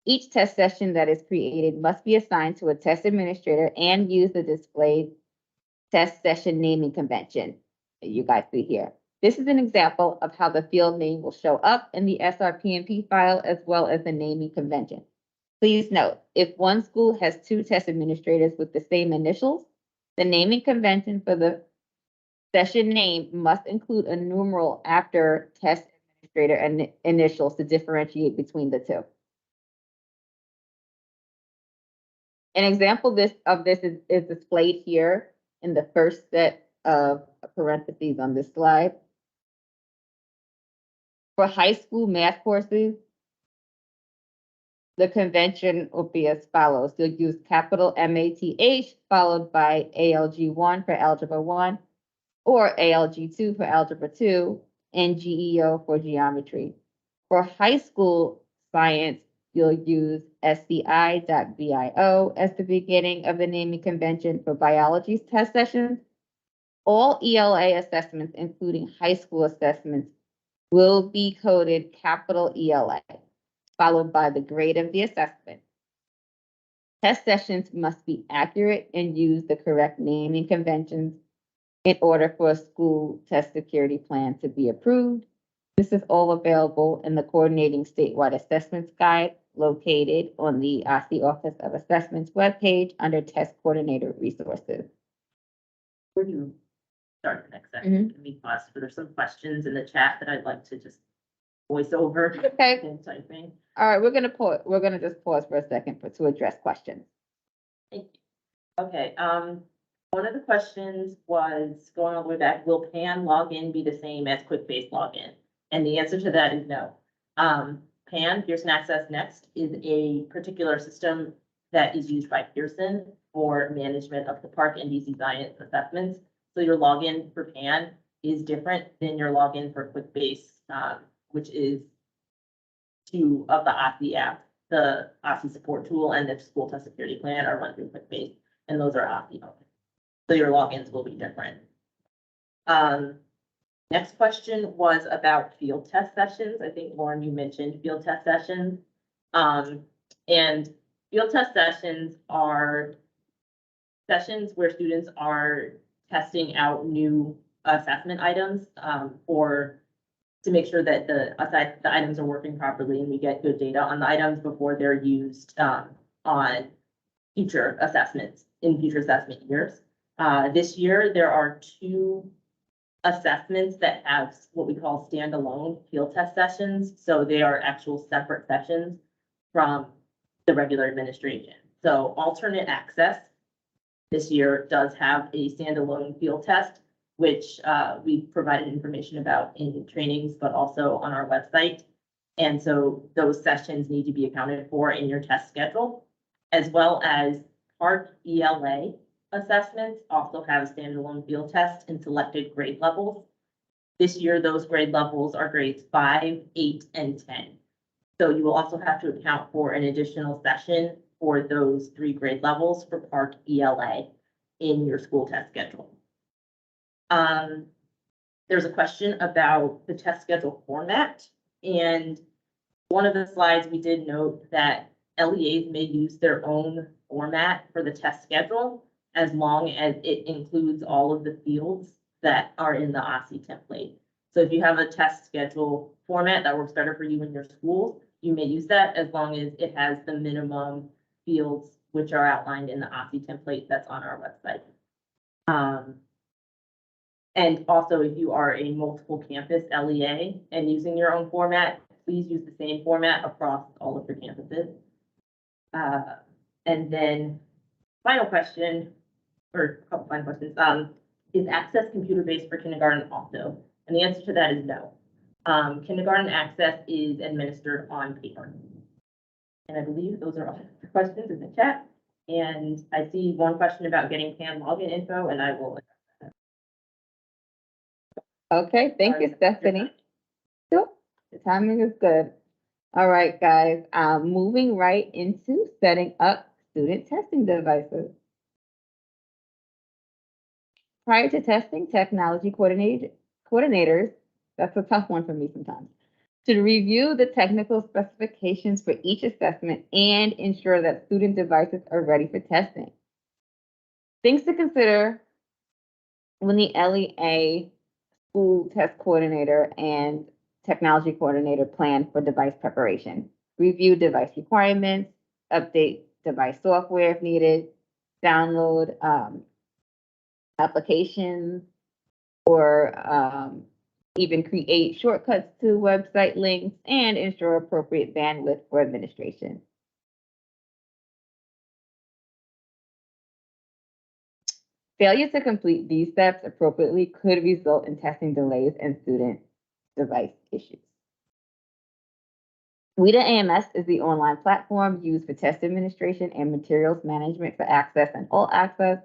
Each test session that is created must be assigned to a test administrator and use the displayed test session naming convention that you guys see here. This is an example of how the field name will show up in the SRPMP file as well as the naming convention. Please note, if one school has 2 test administrators with the same initials, the naming convention for the session name must include a numeral after test administrator and initials to differentiate between the 2. An example of this is displayed here in the first set of parentheses on this slide. For high school math courses, the convention will be as follows. You'll use capital MATH followed by ALG1 for Algebra 1 or ALG2 for Algebra 2 and GEO for Geometry. For high school science, you'll use SCI.bio as the beginning of the naming convention for biology test sessions. All ELA assessments, including high school assessments, will be coded capital ELA, followed by the grade of the assessment. Test sessions must be accurate and use the correct naming conventions in order for a school test security plan to be approved. This is all available in the Coordinating Statewide Assessments Guide located on the OSSE Office of Assessments webpage under Test Coordinator Resources. We're going to start the next section. Can we pause? There's some questions in the chat that I'd like to just voice over. Okay. And typing. All right, we're gonna just pause for a second to address questions. Thank you. Okay. One of the questions was going all the way back. Will PAN login be the same as QuickBase login? And the answer to that is no. PAN, Pearson Access Next, is a particular system that is used by Pearson for management of the Park and DC Science assessments. So your login for PAN is different than your login for QuickBase, which is 2 of the OSSE app. The OSSE support tool and the school test security plan are run through QuickBase, and those are OSSE logins. So your logins will be different. Next question was about field test sessions. I think, Lauren, you mentioned field test sessions. And field test sessions are sessions where students are testing out new assessment items to make sure that the items are working properly and we get good data on the items before they're used on future assessments in future assessment years. This year, there are 2 assessments that have what we call standalone field test sessions. So they are actual separate sessions from the regular administration. So alternate access this year does have a standalone field test, which we provided information about in trainings, but also on our website. And so those sessions need to be accounted for in your test schedule, as well as Park ELA assessments also have a standalone field test in selected grade levels. This year, those grade levels are grades 5, 8, and 10. So you will also have to account for an additional session for those 3 grade levels for Park ELA in your school test schedule. There's a question about the test schedule format, and one of the slides we did note that LEAs may use their own format for the test schedule as long as it includes all of the fields that are in the OSSE template. So if you have a test schedule format that works better for you in your school, you may use that as long as it has the minimum fields which are outlined in the OSSE template that's on our website. And also, if you are a multiple campus LEA and using your own format, please use the same format across all of your campuses. And then final question, or a couple final questions, is Access computer-based for kindergarten also? And the answer to that is no. Kindergarten Access is administered on paper. And I believe those are all the questions in the chat. And I see one question about getting PAN login info, and I will. Okay, thank you, Stephanie. Yep, the timing is good. All right, guys, moving right into setting up student testing devices. Prior to testing, technology coordinators, that's a tough one for me sometimes, to review the technical specifications for each assessment and ensure that student devices are ready for testing. Things to consider when the LEA, school test coordinator, and technology coordinator plan for device preparation. Review device requirements, update device software if needed, download applications, or even create shortcuts to website links, and ensure appropriate bandwidth for administration. Failure to complete these steps appropriately could result in testing delays and student device issues. WIDA AMS is the online platform used for test administration and materials management for Access and All Access.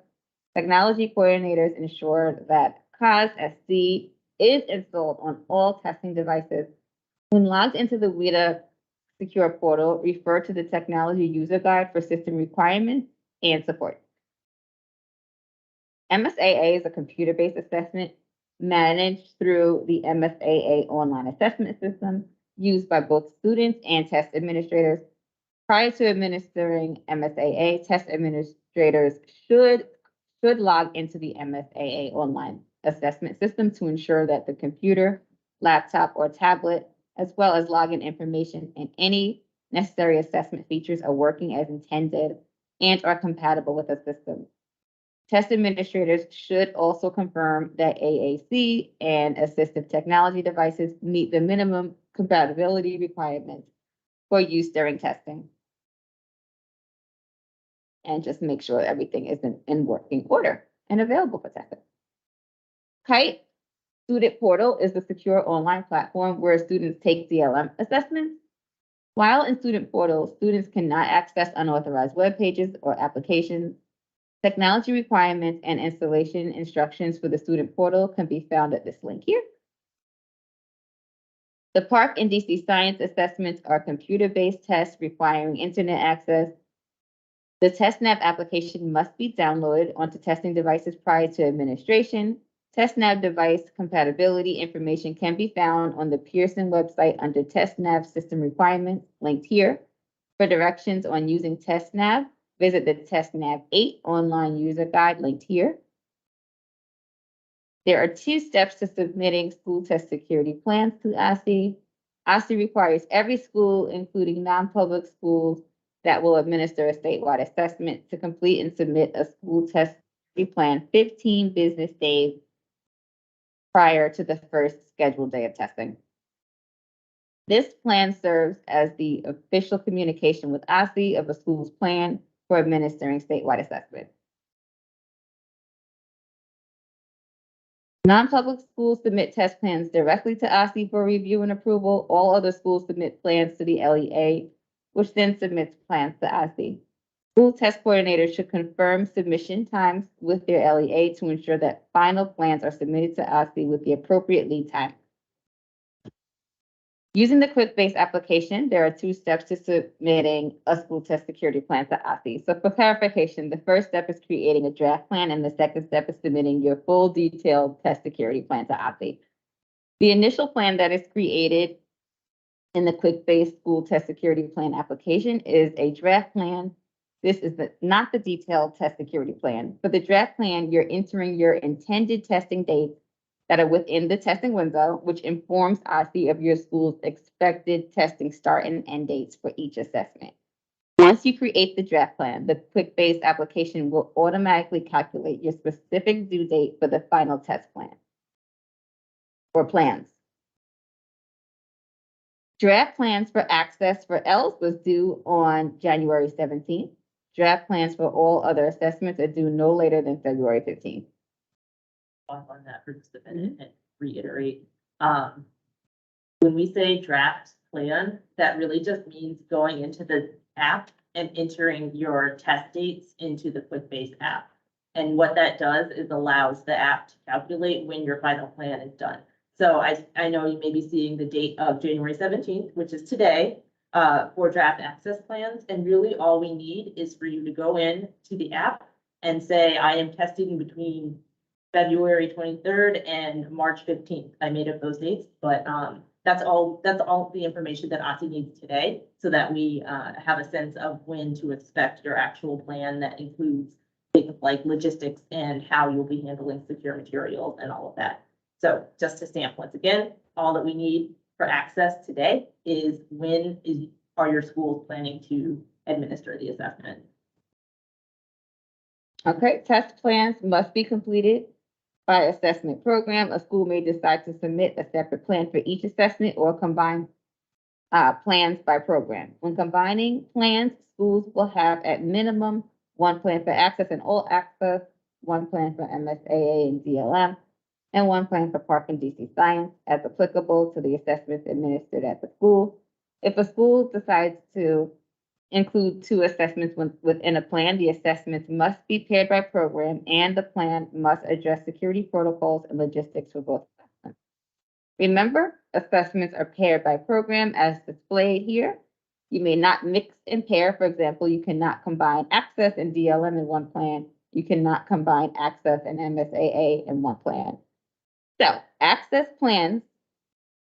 Technology coordinators ensure that OSSE is installed on all testing devices. When logged into the WIDA Secure portal, refer to the Technology User Guide for system requirements and support. MSAA is a computer-based assessment managed through the MSAA online assessment system used by both students and test administrators. Prior to administering MSAA, test administrators should log into the MSAA online assessment system to ensure that the computer, laptop, or tablet, as well as login information and any necessary assessment features are working as intended and are compatible with the system. Test administrators should also confirm that AAC and assistive technology devices meet the minimum compatibility requirements for use during testing. And just make sure everything is in working order and available for testing. Kite Student Portal is the secure online platform where students take DLM assessments. While in Student Portal, students cannot access unauthorized web pages or applications. Technology requirements and installation instructions for the student portal can be found at this link here. The Park and DC Science assessments are computer-based tests requiring internet access. The TestNav application must be downloaded onto testing devices prior to administration. TestNav device compatibility information can be found on the Pearson website under TestNav system requirements, linked here. For directions on using TestNav, visit the TestNav 8 online user guide linked here. There are 2 steps to submitting school test security plans to OSSE. OSSE requires every school, including non-public schools that will administer a statewide assessment, to complete and submit a school test security plan 15 business days prior to the first scheduled day of testing. This plan serves as the official communication with OSSE of a school's plan for administering statewide assessment. Non-public schools submit test plans directly to OSSE for review and approval. All other schools submit plans to the LEA, which then submits plans to OSSE. School test coordinators should confirm submission times with their LEA to ensure that final plans are submitted to OSSE with the appropriate lead time. Using the quick-based application, there are 2 steps to submitting a school test security plan to OSSE. So for clarification, the first step is creating a draft plan, and the second step is submitting your full detailed test security plan to OSSE. The initial plan that is created in the quick-based school test security plan application is a draft plan. This is not the detailed test security plan. For the draft plan, you're entering your intended testing dates that are within the testing window, which informs OSSE of your school's expected testing start and end dates for each assessment. Once you create the draft plan, the quick-based application will automatically calculate your specific due date for the final test plan or plans. Draft plans for access for ELS was due on January 17th. Draft plans for all other assessments are due no later than February 15th. On that for just a minute and reiterate, when we say draft plan, that really just means going into the app and entering your test dates into the quick-based app. And what that does is allows the app to calculate when your final plan is done. So I know you may be seeing the date of January 17th, which is today, for draft access plans. And really all we need is for you to go in to the app and say, I am testing between February 23rd and March 15th. I made up those dates, but that's all the information that OSSE needs today, so that we have a sense of when to expect your actual plan that includes things like logistics and how you'll be handling secure materials and all of that. So just to stamp once again, all that we need for access today is are your schools planning to administer the assessment? Okay, test plans must be completed by assessment program. A school may decide to submit a separate plan for each assessment or combine plans by program. When combining plans, schools will have at minimum 1 plan for access and all access, 1 plan for MSAA and DLM, and 1 plan for Park and DC Science as applicable to the assessments administered at the school. If a school decides to include 2 assessments within a plan, the assessments must be paired by program, and the plan must address security protocols and logistics for both assessments. Remember, assessments are paired by program as displayed here. You may not mix and pair. For example, you cannot combine access and DLM in 1 plan. You cannot combine access and MSAA in 1 plan. So access plans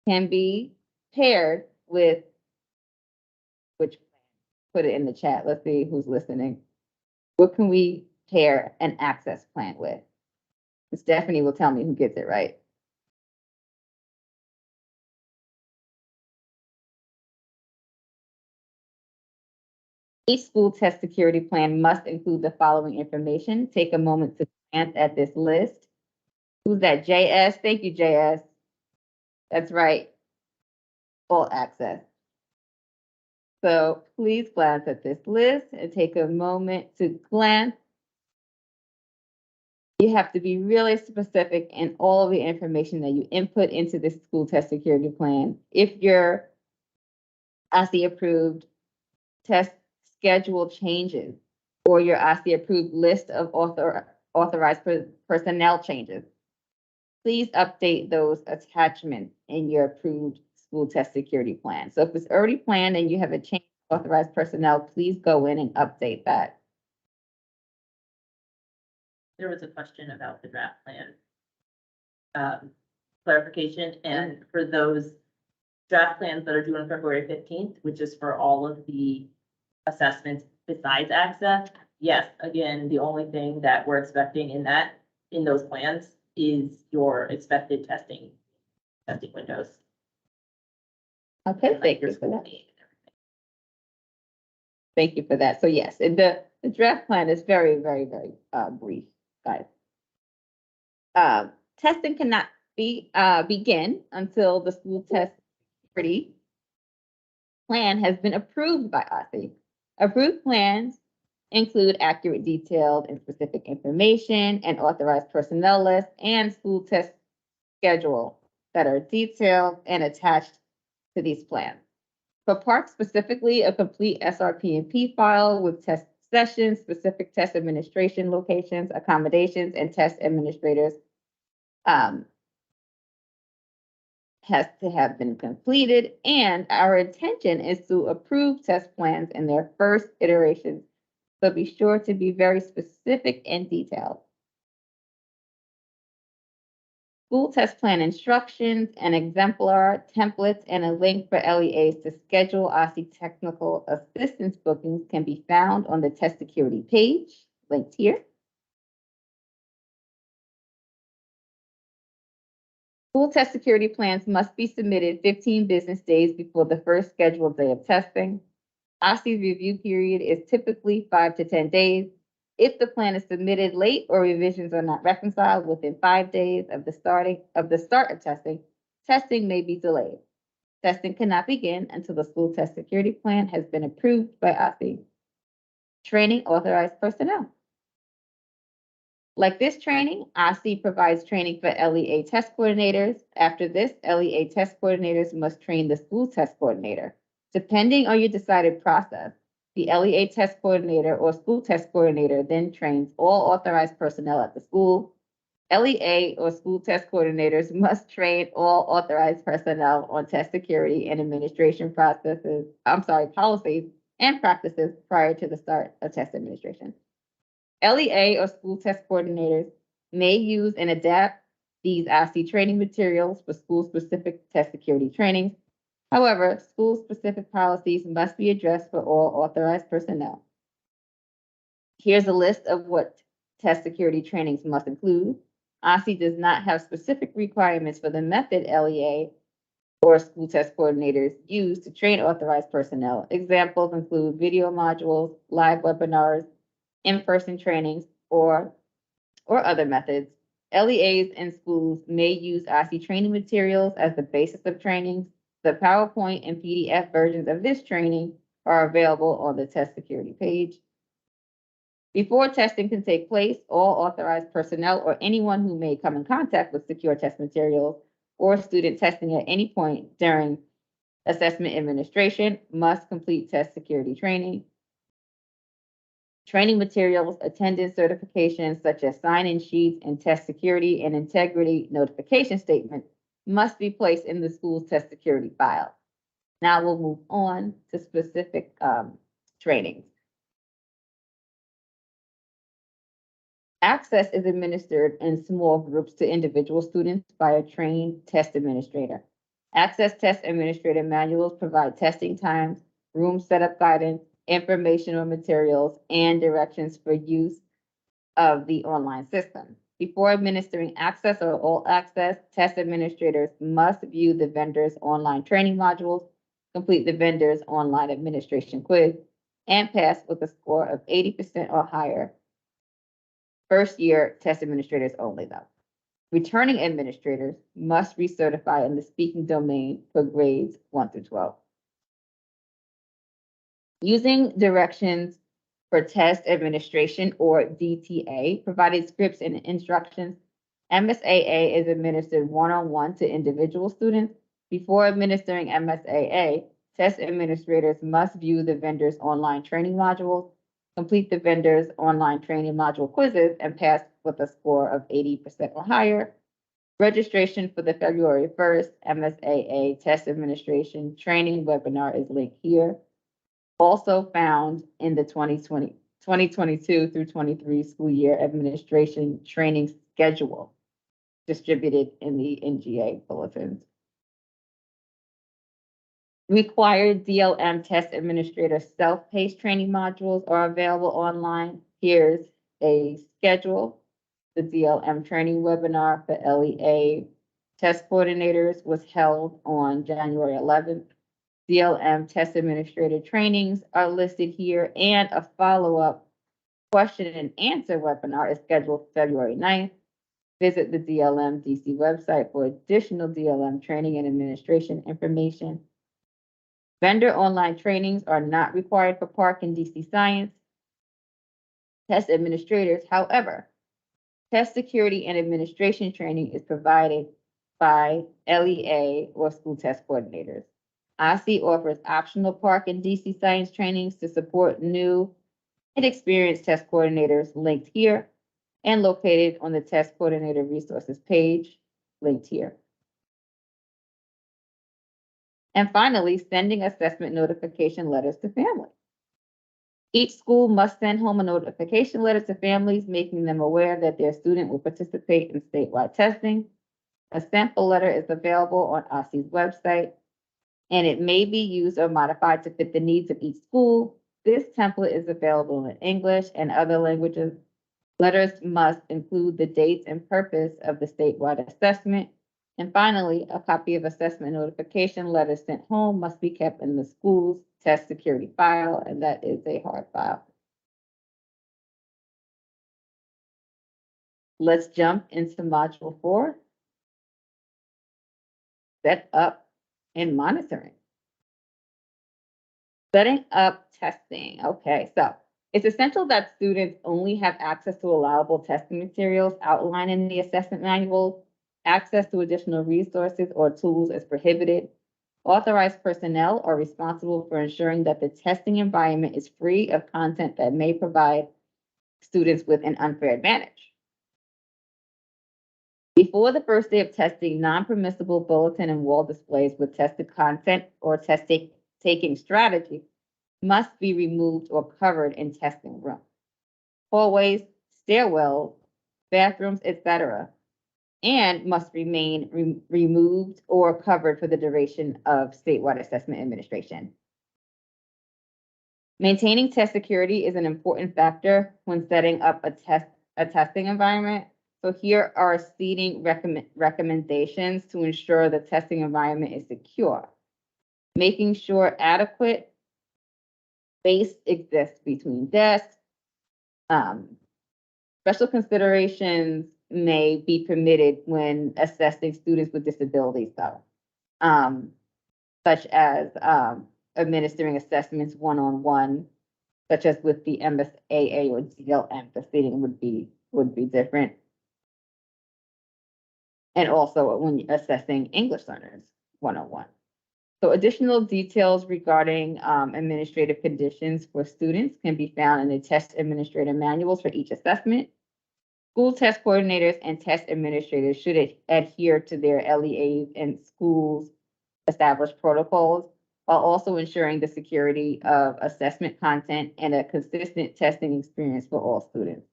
can be paired with which put it in the chat. Let's see who's listening. What can we pair an access plan with? Stephanie will tell me who gets it right. Each school test security plan must include the following information. Take a moment to glance at this list. Who's that? JS? Thank you, JS. That's right. All access. So please glance at this list and take a moment to glance. You have to be really specific in all of the information that you input into this school test security plan. If your OSSE approved test schedule changes or your OSSE approved list of authorized personnel changes, please update those attachments in your approved school test security plan. So if it's already planned and you have a change of authorized personnel, please go in and update that. There was a question about the draft plan clarification, and for those draft plans that are due on February 15th, which is for all of the assessments besides access. Yes, again, the only thing that we're expecting in those plans is your expected testing windows. Okay, thank you for that. Thank you for that. So yes, the draft plan is very, very, very brief, guys. Testing cannot begin until the school test security plan has been approved by OSSE. Approved plans include accurate, detailed, and specific information, and authorized personnel list, and school test schedule that are detailed and attached to these plans. For Park specifically, a complete SRP&P file with test sessions, specific test administration locations, accommodations, and test administrators has to have been completed, and our intention is to approve test plans in their first iterations. So be sure to be very specific and detailed. School test plan instructions, an exemplar, templates, and a link for LEAs to schedule OSSE technical assistance bookings can be found on the test security page, linked here. School test security plans must be submitted 15 business days before the first scheduled day of testing. OSSE's review period is typically 5 to 10 days. If the plan is submitted late or revisions are not reconciled within 5 days of the start of testing, testing may be delayed. Testing cannot begin until the school test security plan has been approved by OSSE. Training authorized personnel. Like this training, OSSE provides training for LEA test coordinators. After this, LEA test coordinators must train the school test coordinator. Depending on your decided process, the LEA test coordinator or school test coordinator then trains all authorized personnel at the school. LEA or school test coordinators must train all authorized personnel on test security and administration policies and practices prior to the start of test administration. LEA or school test coordinators may use and adapt these OSSE training materials for school-specific test security trainings. However, school-specific policies must be addressed for all authorized personnel. Here's a list of what test security trainings must include. OSSE does not have specific requirements for the method LEA or school test coordinators use to train authorized personnel. Examples include video modules, live webinars, in-person trainings, or other methods. LEAs in schools may use OSSE training materials as the basis of trainings. The PowerPoint and PDF versions of this training are available on the test security page. Before testing can take place, all authorized personnel or anyone who may come in contact with secure test materials or student testing at any point during assessment administration must complete test security training. Training materials, attendance certifications such as sign-in sheets and test security and integrity notification statements must be placed in the school's test security file. Now we'll move on to specific trainings. Access is administered in small groups to individual students by a trained test administrator. Access test administrator manuals provide testing times, room setup guidance, informational materials, and directions for use of the online system. Before administering access or all access, test administrators must view the vendor's online training modules, complete the vendor's online administration quiz, and pass with a score of 80% or higher. First year test administrators only, though. Returning administrators must recertify in the speaking domain for grades 1 through 12. Using directions for test administration, or DTA, provided scripts and instructions. MSAA is administered one-on-one to individual students. Before administering MSAA, test administrators must view the vendor's online training modules, complete the vendor's online training module quizzes, and pass with a score of 80% or higher. Registration for the February 1st MSAA test administration training webinar is linked here. Also found in the 2022 through 23 school year administration training schedule distributed in the NGA bulletins. Required DLM test administrator self-paced training modules are available online. Here's a schedule. The DLM training webinar for LEA test coordinators was held on January 11th. DLM test administrator trainings are listed here, and a follow-up question and answer webinar is scheduled February 9th. Visit the DLM DC website for additional DLM training and administration information. Vendor online trainings are not required for Park and DC Science test administrators. However, test security and administration training is provided by LEA or school test coordinators. OSSE offers optional Park and DC Science trainings to support new and experienced test coordinators, linked here and located on the test coordinator resources page, linked here. And finally, sending assessment notification letters to families. Each school must send home a notification letter to families, making them aware that their student will participate in statewide testing. A sample letter is available on OSSE's website, and it may be used or modified to fit the needs of each school. This template is available in English and other languages. Letters must include the dates and purpose of the statewide assessment. And finally, a copy of assessment notification letters sent home must be kept in the school's test security file, and that is a hard file. Let's jump into module 4. Set up and monitoring. Setting up testing. Okay, so it's essential that students only have access to allowable testing materials outlined in the assessment manual. Access to additional resources or tools is prohibited. Authorized personnel are responsible for ensuring that the testing environment is free of content that may provide students with an unfair advantage. Before the first day of testing, non-permissible bulletin and wall displays with tested content or taking strategy must be removed or covered in testing room. Hallways, stairwells, bathrooms, etc., and must remain removed or covered for the duration of statewide assessment administration. Maintaining test security is an important factor when setting up a testing environment. So here are seating recommendations to ensure the testing environment is secure. Making sure adequate space exists between desks. Special considerations may be permitted when assessing students with disabilities, though, such as administering assessments one-on-one, such as with the MSAA or DLM. The seating would be different. And also when assessing English learners one-on-one. So additional details regarding administrative conditions for students can be found in the test administrator manuals for each assessment. School test coordinators and test administrators should adhere to their LEAs and schools' established protocols, while also ensuring the security of assessment content and a consistent testing experience for all students.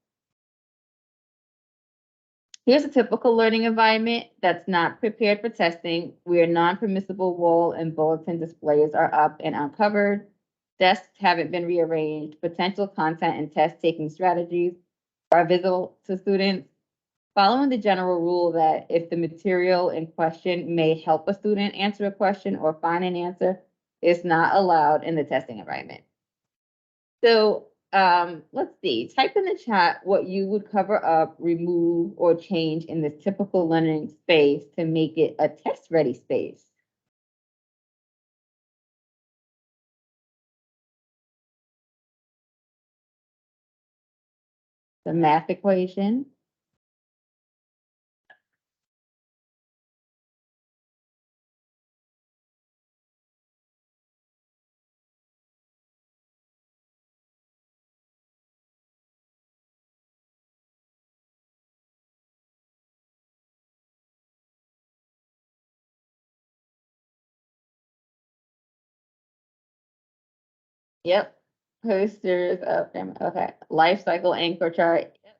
Here's a typical learning environment that's not prepared for testing, where non-permissible wall and bulletin displays are up and uncovered. Desks haven't been rearranged. Potential content and test-taking strategies are visible to students. Following the general rule that if the material in question may help a student answer a question or find an answer, is not allowed in the testing environment. So let's see, type in the chat what you would cover up, remove, or change in this typical learning space to make it a test-ready space. The math equation. Yep. Posters of, okay. Life cycle anchor chart. Yep.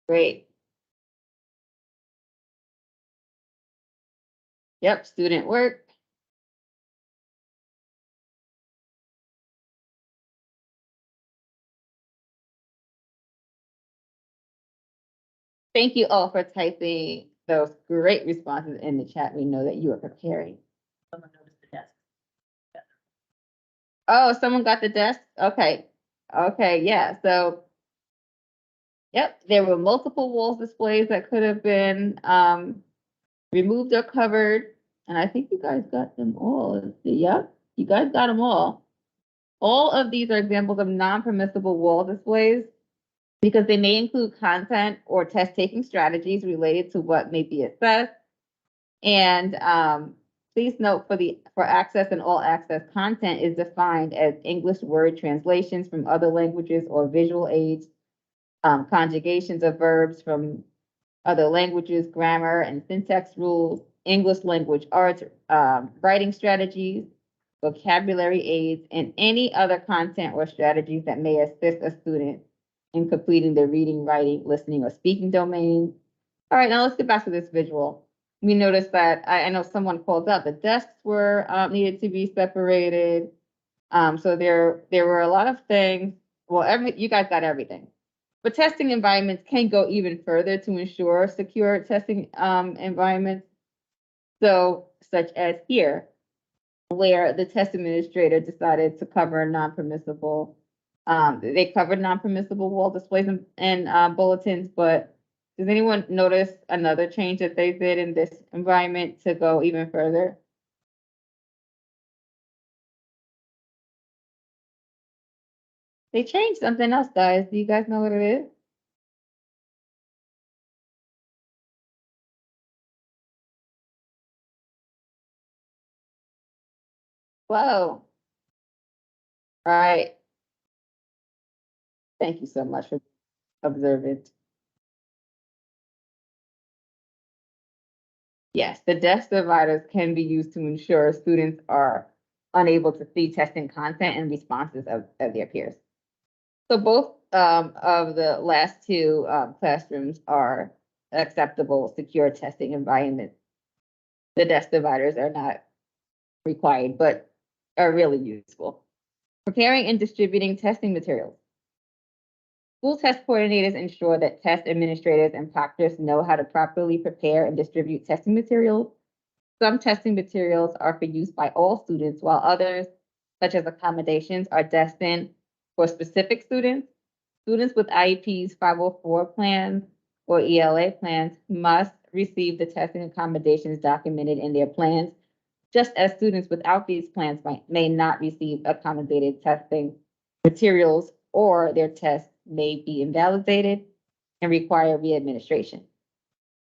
Great. Yep, student work. Thank you all for typing those great responses in the chat. We know that you are preparing. Someone noticed the desk. Yeah. Oh, someone got the desk? Okay. Okay, yeah. So, yep, there were multiple wall displays that could have been removed or covered. And I think you guys got them all. Let's see. Yep, you guys got them all. All of these are examples of non-permissible wall displays because they may include content or test-taking strategies related to what may be assessed. And please note for access and all access content is defined as English word translations from other languages or visual aids conjugations of verbs from other languages, grammar and syntax rules, English language arts, writing strategies, vocabulary aids, and any other content or strategies that may assist a student in completing their reading, writing, listening, or speaking domains. All right, now let's get back to this visual. We noticed that, I know someone called out, the desks were needed to be separated. So there were a lot of things. Well, you guys got everything. But testing environments can go even further to ensure secure testing environments. So, such as here, where the test administrator decided to cover non-permissible, they covered non-permissible wall displays and bulletins, but does anyone notice another change that they did in this environment to go even further? They changed something else, guys. Do you guys know what it is? Whoa. All right. Thank you so much for observing. Yes, the desk dividers can be used to ensure students are unable to see testing content and responses of their peers. So both of the last two classrooms are acceptable, secure testing environments. The desk dividers are not required, but are really useful. Preparing and distributing testing materials. School test coordinators ensure that test administrators and proctors know how to properly prepare and distribute testing materials. Some testing materials are for use by all students, while others, such as accommodations, are destined for specific students. Students with IEPs, 504 plans, or ELA plans must receive the testing accommodations documented in their plans, just as students without these plans may not receive accommodated testing materials, or their tests may be invalidated and require re-administration.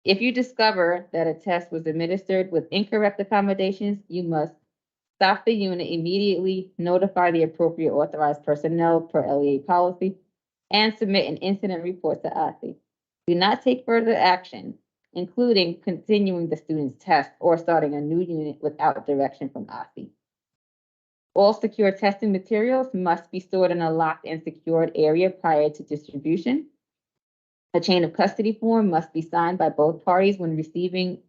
If you discover that a test was administered with incorrect accommodations, you must stop the unit immediately, notify the appropriate authorized personnel per LEA policy, and submit an incident report to OSSE. Do not take further action, including continuing the student's test or starting a new unit without direction from OSSE. All secure testing materials must be stored in a locked and secured area prior to distribution. A chain of custody form must be signed by both parties when receiving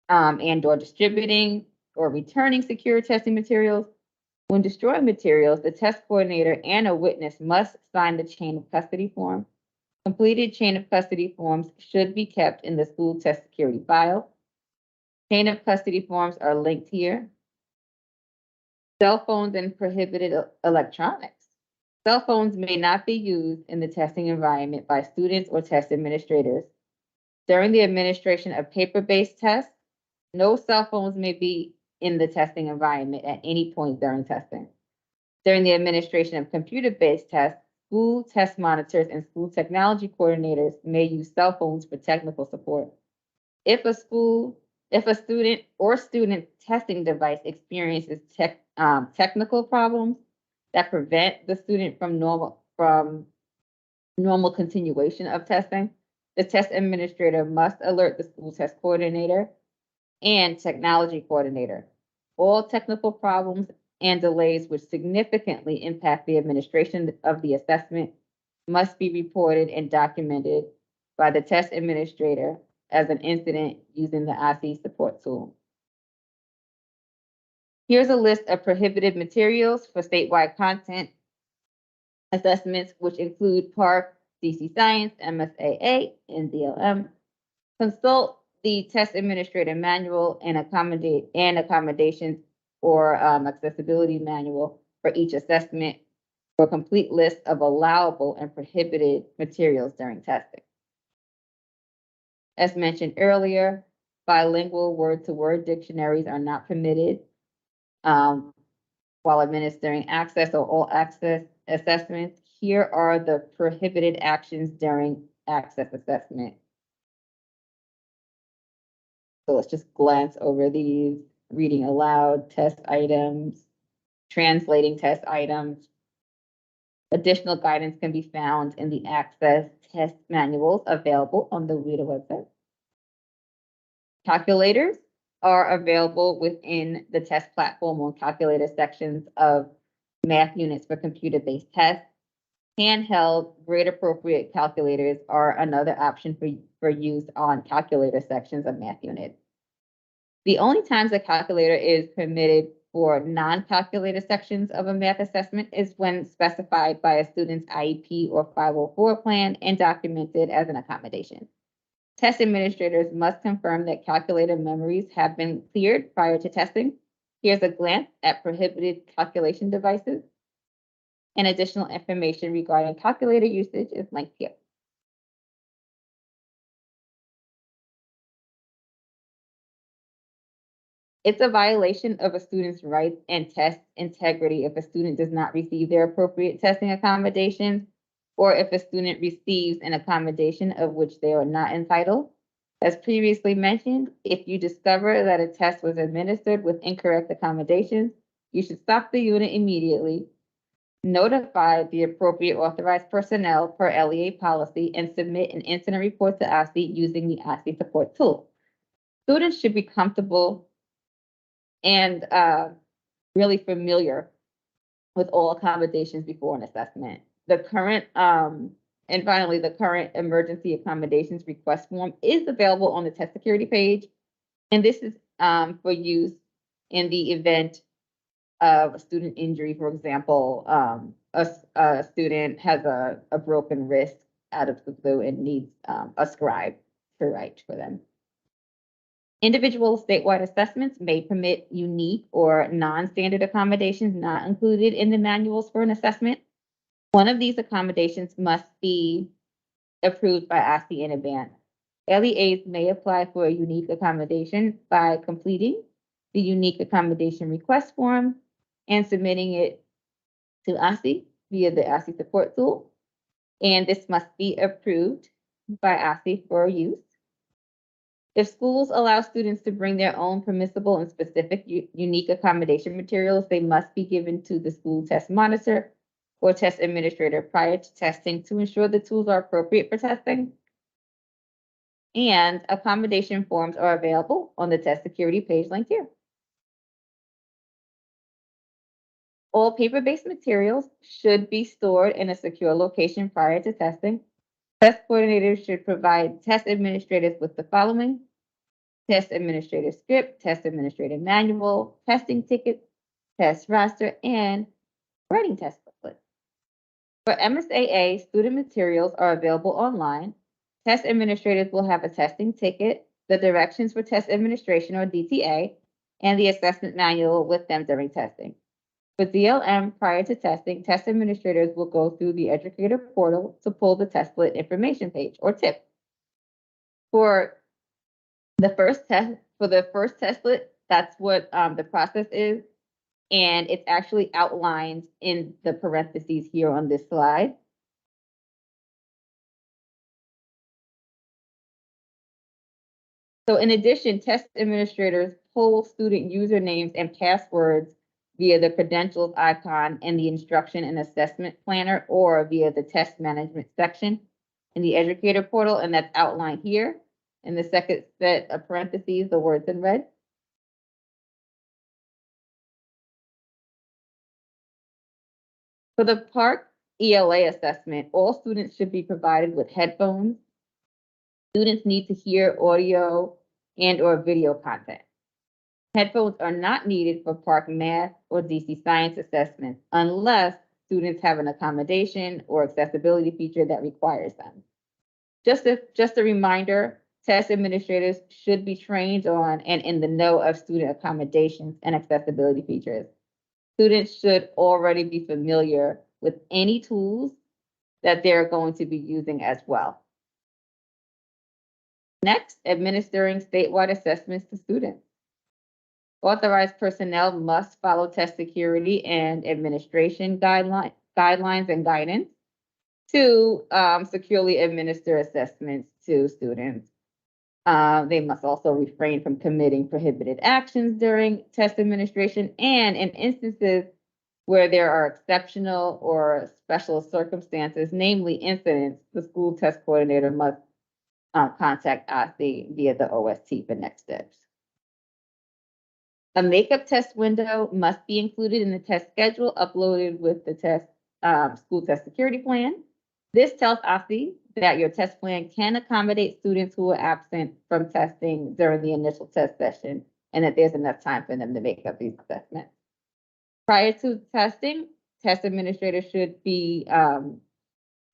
and/or distributing or returning secure testing materials. When destroying materials, the test coordinator and a witness must sign the chain of custody form. Completed chain of custody forms should be kept in the school test security file. Chain of custody forms are linked here. Cell phones and prohibited electronics. Cell phones may not be used in the testing environment by students or test administrators. During the administration of paper-based tests, no cell phones may be in the testing environment at any point during testing. During the administration of computer-based tests, school test monitors and school technology coordinators may use cell phones for technical support. If a student or student testing device experiences technical problems that prevent the student from normal continuation of testing, the test administrator must alert the school test coordinator and technology coordinator. All technical problems and delays which significantly impact the administration of the assessment must be reported and documented by the test administrator as an incident using the OSSE support tool. Here's a list of prohibited materials for statewide content assessments, which include PARC, DC Science, MSAA, and DLM. Consult the test administrator manual and accommodations or accessibility manual for each assessment for a complete list of allowable and prohibited materials during testing. As mentioned earlier, bilingual word-to-word dictionaries are not permitted while administering access or all access assessments. Here are the prohibited actions during access assessment. So let's just glance over these: reading aloud, test items, translating test items. Additional guidance can be found in the access test manuals available on the WIDA website. Calculators are available within the test platform on calculator sections of math units for computer-based tests. Handheld grade-appropriate calculators are another option for use on calculator sections of math units. The only times a calculator is permitted for non-calculator sections of a math assessment is when specified by a student's IEP or 504 plan and documented as an accommodation. Test administrators must confirm that calculator memories have been cleared prior to testing. Here's a glance at prohibited calculation devices. And additional information regarding calculator usage is linked here. It's a violation of a student's rights and test integrity if a student does not receive their appropriate testing accommodations, or if a student receives an accommodation of which they are not entitled. As previously mentioned, if you discover that a test was administered with incorrect accommodations, you should stop the unit immediately, notify the appropriate authorized personnel per LEA policy, and submit an incident report to OSSE using the OSSE support tool. Students should be comfortable and really familiar with all accommodations before an assessment. The current, and finally, the current emergency accommodations request form is available on the test security page. And this is for use in the event of a student injury. For example, a student has a broken wrist out of the blue and needs a scribe to write for them. Individual statewide assessments may permit unique or non-standard accommodations not included in the manuals for an assessment. One of these accommodations must be approved by OSSE in advance. LEAs may apply for a unique accommodation by completing the unique accommodation request form and submitting it to OSSE via the OSSE support tool. And this must be approved by OSSE for use. If schools allow students to bring their own permissible and specific unique accommodation materials, they must be given to the school test monitor or test administrator prior to testing to ensure the tools are appropriate for testing. And accommodation forms are available on the test security page linked here. All paper-based materials should be stored in a secure location prior to testing. Test coordinators should provide test administrators with the following: test administrator script, test administrator manual, testing ticket, test roster, and writing test booklet. For MSAA, student materials are available online. Test administrators will have a testing ticket, the directions for test administration or DTA, and the assessment manual with them during testing. For DLM, prior to testing, test administrators will go through the educator portal to pull the testlet information page or tip. For the first testlet, that's what the process is, and it's actually outlined in the parentheses here on this slide. So in addition, test administrators pull student usernames and passwords via the credentials icon in the instruction and assessment planner or via the test management section in the educator portal, and that's outlined here. In the second set of parentheses, the words in red. For the Park ELA assessment, all students should be provided with headphones. Students need to hear audio and or video content. Headphones are not needed for Park math or DC science assessments unless students have an accommodation or accessibility feature that requires them. Just a reminder, test administrators should be trained on and in the know of student accommodations and accessibility features. Students should already be familiar with any tools that they're going to be using as well. Next, administering statewide assessments to students. Authorized personnel must follow test security and administration guidelines and guidance to securely administer assessments to students. They must also refrain from committing prohibited actions during test administration, and in instances Where there are exceptional or special circumstances, namely incidents, the school test coordinator must contact OSSE via the OST for next steps. A makeup test window must be included in the test schedule uploaded with the school test security plan. This tells OSSE that your test plan can accommodate students who are absent from testing during the initial test session and that there's enough time for them to make up these assessments. Prior to testing, test administrators should be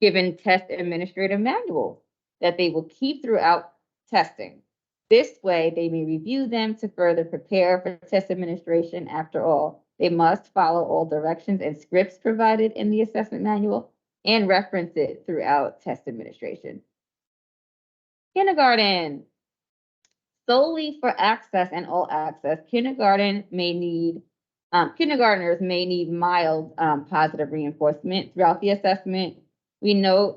given test administrator manuals that they will keep throughout testing. This way, they may review them to further prepare for test administration. After all, they must follow all directions and scripts provided in the assessment manual and reference it throughout test administration. Kindergarten. Solely for access and all access, kindergartners may need mild positive reinforcement throughout the assessment. We know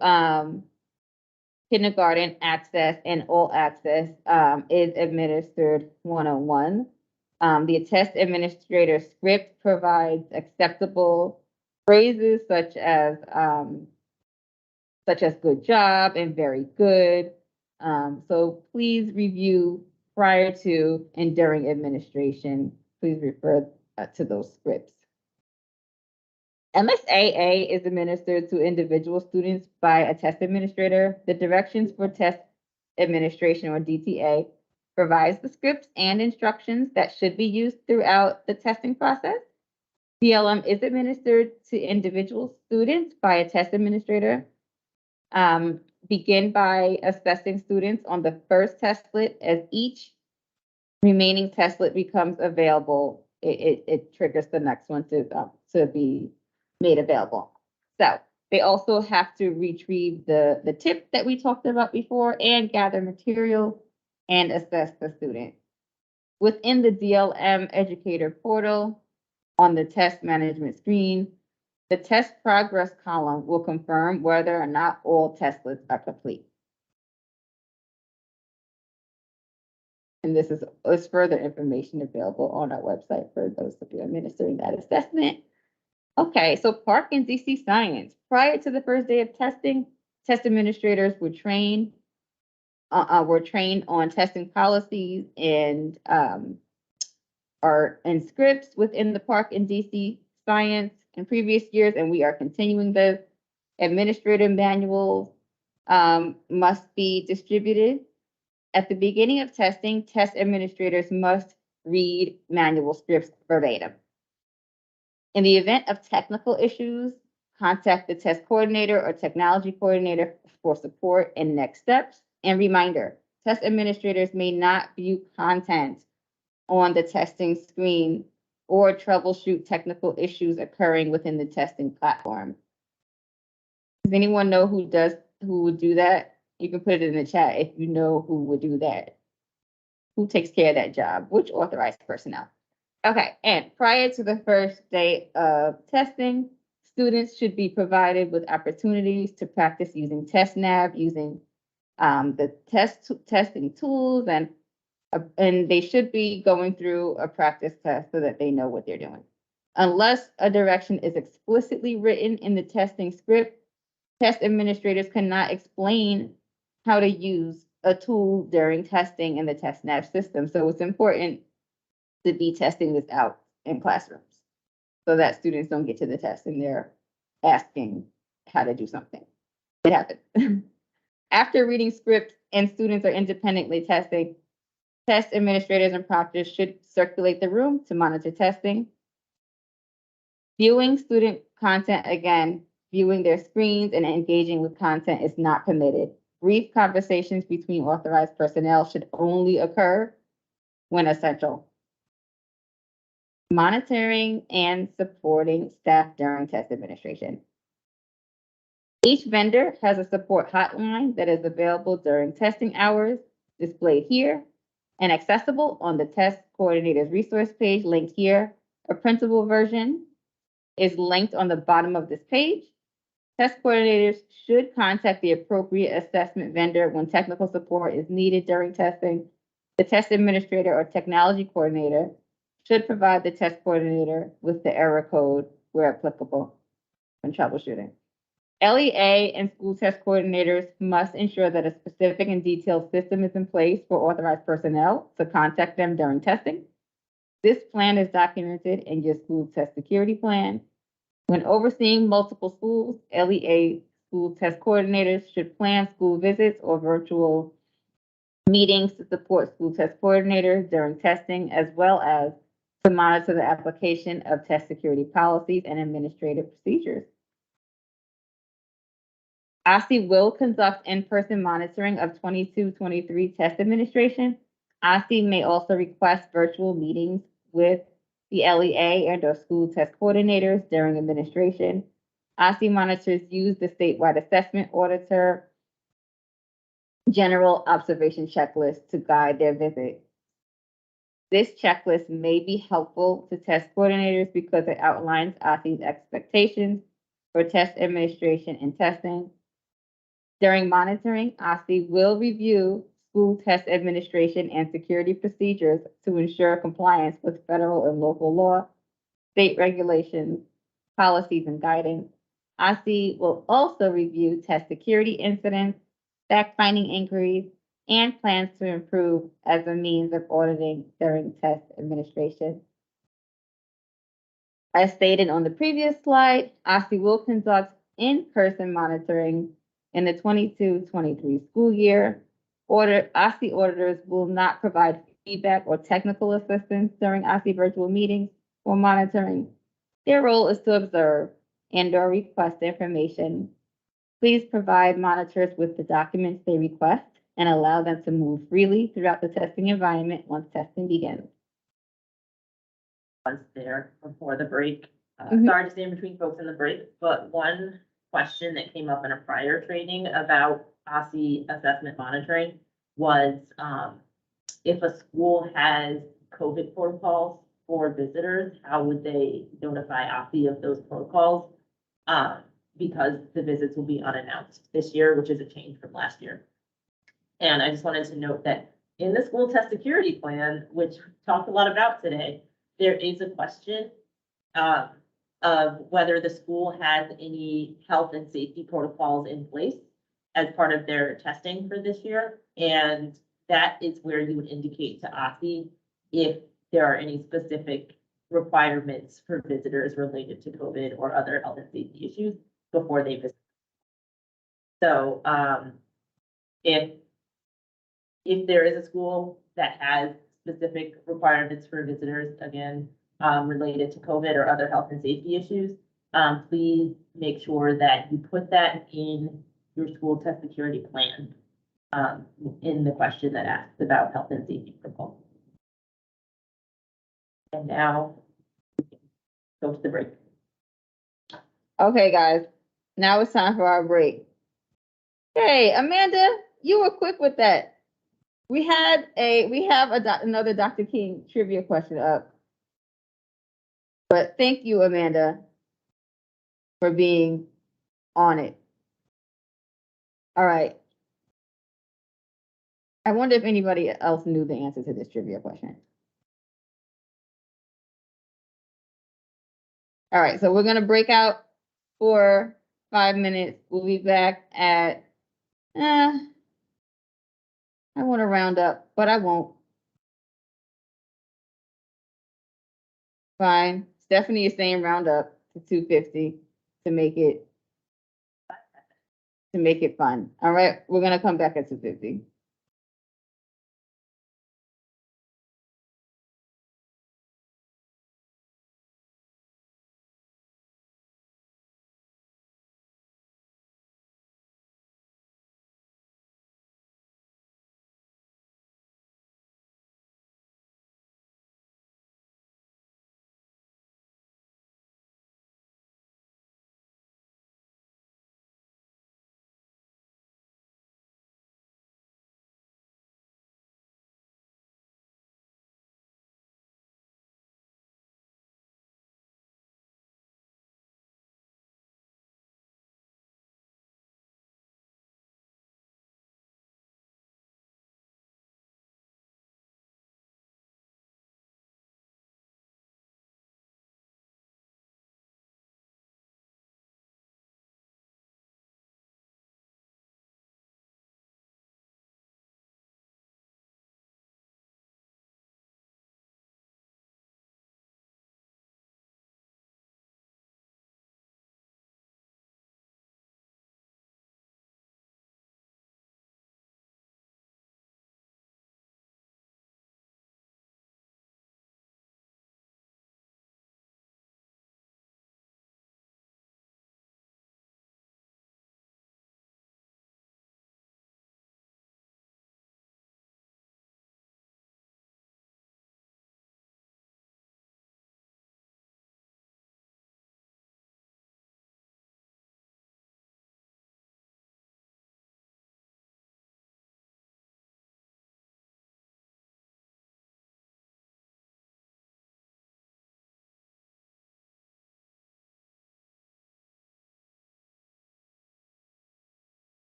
kindergarten access and all access is administered one-on-one. The test administrator script provides acceptable phrases such as good job and very good. So please review prior to and during administration. Please refer to those scripts. MSAA is administered to individual students by a test administrator. The directions for test administration, or DTA, provides the scripts and instructions that should be used throughout the testing process. DLM is administered to individual students by a test administrator. Begin by assessing students on the first testlet. As each remaining testlet becomes available, it triggers the next one to be made available. So they also have to retrieve the tip that we talked about before and gather material and assess the student. Within the DLM educator portal on the test management screen, the test progress column will confirm whether or not all testlets are complete. And this is further information available on our website for those of you administering that assessment. Okay, so Park and DC Science. Prior to the first day of testing, test administrators were trained on testing policies and scripts within the Park and DC Science in previous years, and we are continuing this. Administrative manuals must be distributed. At the beginning of testing, test administrators must read manual scripts verbatim. In the event of technical issues, contact the test coordinator or technology coordinator for support and next steps. And reminder, test administrators may not view content on the testing screen or troubleshoot technical issues occurring within the testing platform. Does anyone know who would do that? You can put it in the chat if you know who would do that. Who takes care of that job? Which authorized personnel? Okay, and prior to the first day of testing, students should be provided with opportunities to practice using TestNav, using the testing tools, and they should be going through a practice test so that they know what they're doing. Unless a direction is explicitly written in the testing script, test administrators cannot explain how to use a tool during testing in the TestNav system. So it's important to be testing this out in classrooms so that students don't get to the test and they're asking how to do something. It happens. After reading scripts and students are independently testing, test administrators and proctors should circulate the room to monitor testing. Viewing student content, again, viewing their screens and engaging with content is not permitted. Brief conversations between authorized personnel should only occur when essential. Monitoring and supporting staff during test administration. Each vendor has a support hotline that is available during testing hours, displayed here, and accessible on the test coordinator's resource page linked here. A printable version is linked on the bottom of this page. Test coordinators should contact the appropriate assessment vendor when technical support is needed during testing. The test administrator or technology coordinator should provide the test coordinator with the error code where applicable when troubleshooting. LEA and school test coordinators must ensure that a specific and detailed system is in place for authorized personnel to contact them during testing. This plan is documented in your school test security plan. When overseeing multiple schools, LEA school test coordinators should plan school visits or virtual meetings to support school test coordinators during testing, as well as to monitor the application of test security policies and administrative procedures. OSSE will conduct in-person monitoring of 22-23 test administration. OSSE may also request virtual meetings with the LEA and or school test coordinators during administration. OSSE monitors use the statewide assessment auditor general observation checklist to guide their visit. This checklist may be helpful to test coordinators because it outlines OSSE's expectations for test administration and testing. During monitoring, OSSE will review school test administration and security procedures to ensure compliance with federal and local law, state regulations, policies, and guidance. OSSE will also review test security incidents, fact-finding inquiries, and plans to improve as a means of auditing during test administration. As stated on the previous slide, OSSE will conduct in-person monitoring in the 22-23 school year. OSSE auditors will not provide feedback or technical assistance during OSSE virtual meetings or monitoring. Their role is to observe and or request information. Please provide monitors with the documents they request and allow them to move freely throughout the testing environment once testing begins. Was there before the break. Mhm. Sorry to stay in between folks in the break, but one question that came up in a prior training about OSSE assessment monitoring was if a school has COVID protocols for visitors, how would they notify OSSE of those protocols? Because the visits will be unannounced this year, which is a change from last year. And I just wanted to note that in the school test security plan, which we talked a lot about today, there is a question of whether the school has any health and safety protocols in place as part of their testing for this year. And that is where you would indicate to OSSE if there are any specific requirements for visitors related to COVID or other health and safety issues before they visit. So if there is a school that has specific requirements for visitors, again, related to COVID or other health and safety issues, please make sure that you put that in your school test security plan in the question that asks about health and safety protocols. And now, go to the break. Okay, guys, now it's time for our break. Hey, Amanda, you were quick with that. We have another Dr. King trivia question up. But thank you, Amanda, for being on it. All right. I wonder if anybody else knew the answer to this trivia question. All right, so we're gonna break out for 5 minutes. We'll be back at, I want to round up, but I won't. Fine. Stephanie is saying round up to 250 to make it fun. All right, we're gonna come back at 250.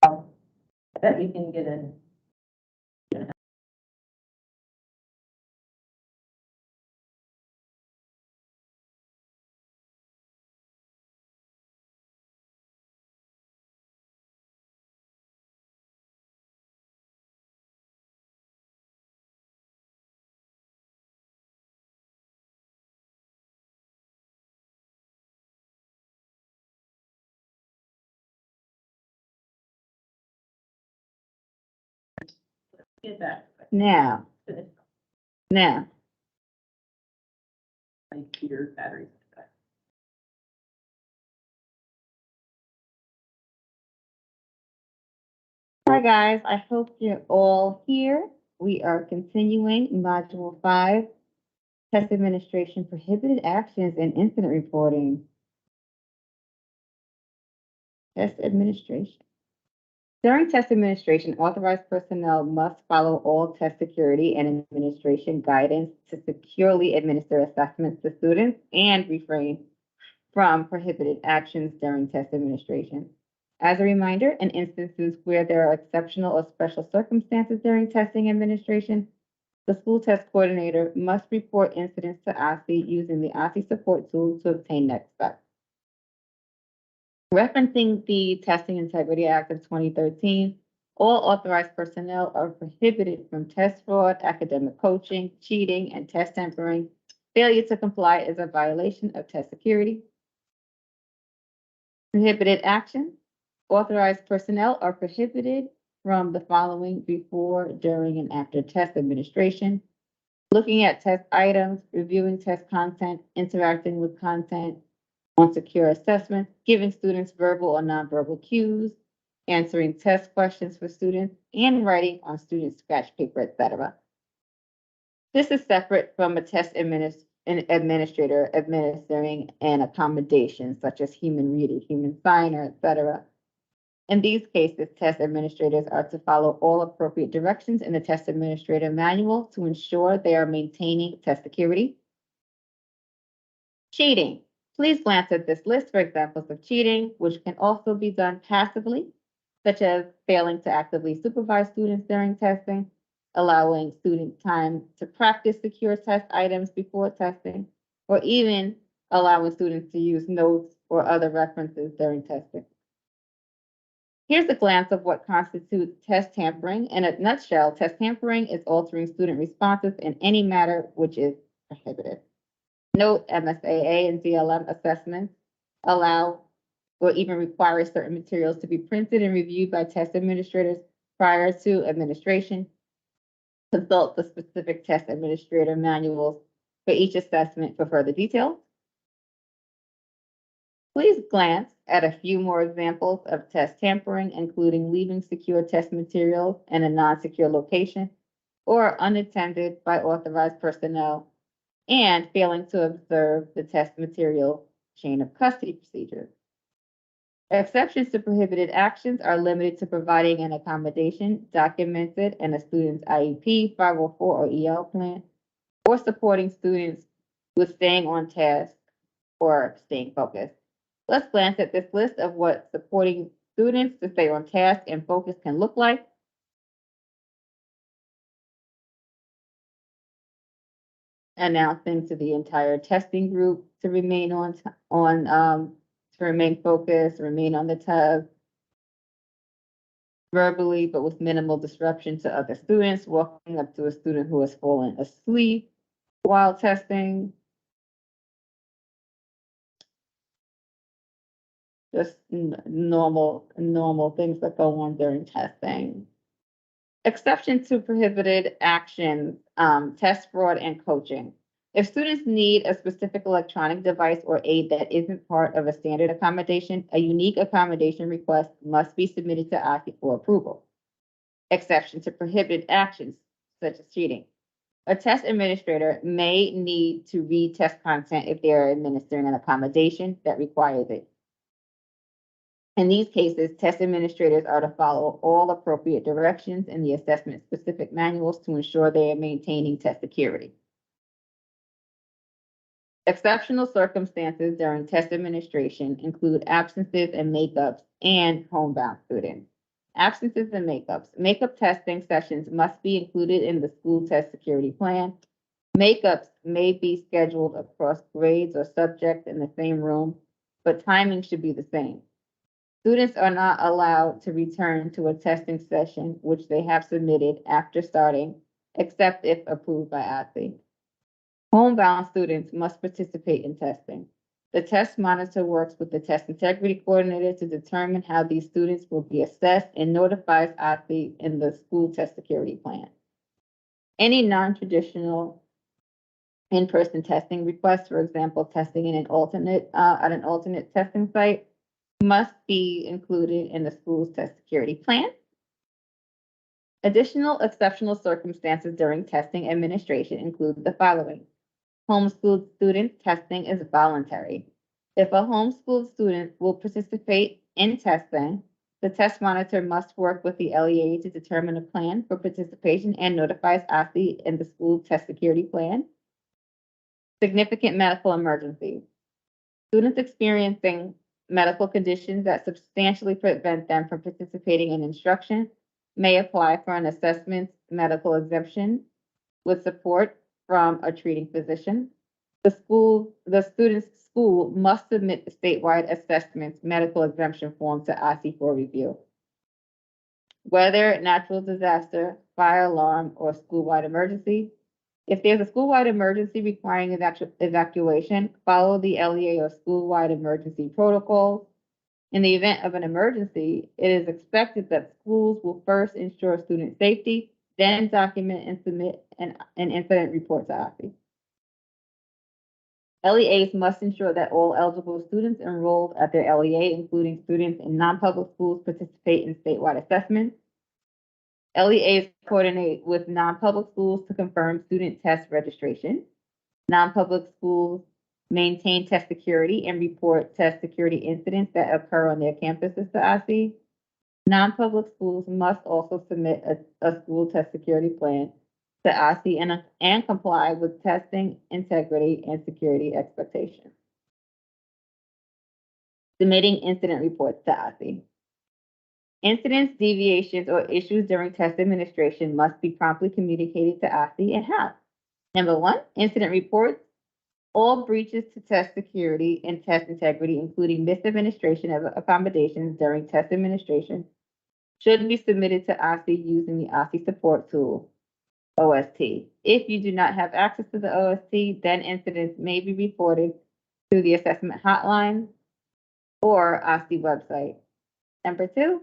I bet you can get in. Get back. Now, now, My computer battery. hi guys, I hope you're all here. We are continuing Module 5, Test Administration, Prohibited Actions, and Incident Reporting. Test Administration. During test administration, authorized personnel must follow all test security and administration guidance to securely administer assessments to students and refrain from prohibited actions during test administration. As a reminder, in instances where there are exceptional or special circumstances during testing administration, the school test coordinator must report incidents to OSSE using the OSSE support tool to obtain next steps. Referencing the Testing Integrity Act of 2013, all authorized personnel are prohibited from test fraud, academic coaching, cheating, and test tampering. Failure to comply is a violation of test security. Prohibited action. Authorized personnel are prohibited from the following before, during, and after test administration: looking at test items, reviewing test content, interacting with content on secure assessment, giving students verbal or nonverbal cues, answering test questions for students, and writing on student scratch paper, etc. This is separate from a test administrator administering an accommodation such as human reader, human signer, etc. In these cases, test administrators are to follow all appropriate directions in the test administrator manual to ensure they are maintaining test security. Cheating. Please glance at this list for examples of cheating, which can also be done passively, such as failing to actively supervise students during testing, allowing student time to practice secure test items before testing, or even allowing students to use notes or other references during testing. Here's a glance of what constitutes test tampering. In a nutshell, test tampering is altering student responses in any matter which is prohibited. Note, MSAA and DLM assessments allow or even require certain materials to be printed and reviewed by test administrators prior to administration. Consult the specific test administrator manuals for each assessment for further details. Please glance at a few more examples of test tampering, including leaving secure test materials in a non-secure location or unattended by authorized personnel, and failing to observe the test material chain of custody procedures. Exceptions to prohibited actions are limited to providing an accommodation documented in a student's IEP, 504, or EL plan, or supporting students with staying on task or staying focused. Let's glance at this list of what supporting students to stay on task and focus can look like. Announcing to the entire testing group to remain to remain focused, remain on the task verbally, but with minimal disruption to other students, walking up to a student who has fallen asleep while testing. Just normal things that go on during testing. Exception to prohibited actions, test fraud and coaching. If students need a specific electronic device or aid that isn't part of a standard accommodation, a unique accommodation request must be submitted to OSSE for approval. Exception to prohibited actions, such as cheating. A test administrator may need to read test content if they are administering an accommodation that requires it. In these cases, test administrators are to follow all appropriate directions in the assessment-specific manuals to ensure they are maintaining test security. Exceptional circumstances during test administration include absences and makeups and homebound students. Absences and makeups. Makeup testing sessions must be included in the school test security plan. Makeups may be scheduled across grades or subjects in the same room, but timing should be the same. Students are not allowed to return to a testing session which they have submitted after starting, except if approved by OSSE. Homebound students must participate in testing. The test monitor works with the test integrity coordinator to determine how these students will be assessed and notifies OSSE in the school test security plan. Any non-traditional in-person testing requests, for example, testing in an alternate at an alternate testing site, must be included in the school's test security plan. Additional exceptional circumstances during testing administration include the following. Homeschooled student testing is voluntary. If a homeschooled student will participate in testing, the test monitor must work with the LEA to determine a plan for participation and notifies OSSE in the school test security plan. Significant medical emergencies. Students experiencing medical conditions that substantially prevent them from participating in instruction may apply for an assessment medical exemption with support from a treating physician. The student's school must submit the statewide assessment medical exemption form to OSSE for review. Weather, natural disaster, fire alarm, or school-wide emergency. If there's a school-wide emergency requiring evacuation, follow the LEA or school-wide emergency protocols. In the event of an emergency, it is expected that schools will first ensure student safety, then document and submit an incident report to OSSE. LEAs must ensure that all eligible students enrolled at their LEA, including students in non-public schools, participate in statewide assessments. LEAs coordinate with non-public schools to confirm student test registration. Non-public schools maintain test security and report test security incidents that occur on their campuses to OSSE. Non-public schools must also submit a school test security plan to OSSE and comply with testing, integrity, and security expectations. Submitting incident reports to OSSE. Incidents, deviations, or issues during test administration must be promptly communicated to OSSE and how. Number one, incident reports. All breaches to test security and test integrity, including misadministration of accommodations during test administration, should be submitted to OSSE using the OSSE support tool, OST. If you do not have access to the OST, then incidents may be reported through the assessment hotline or OSSE website. Number two,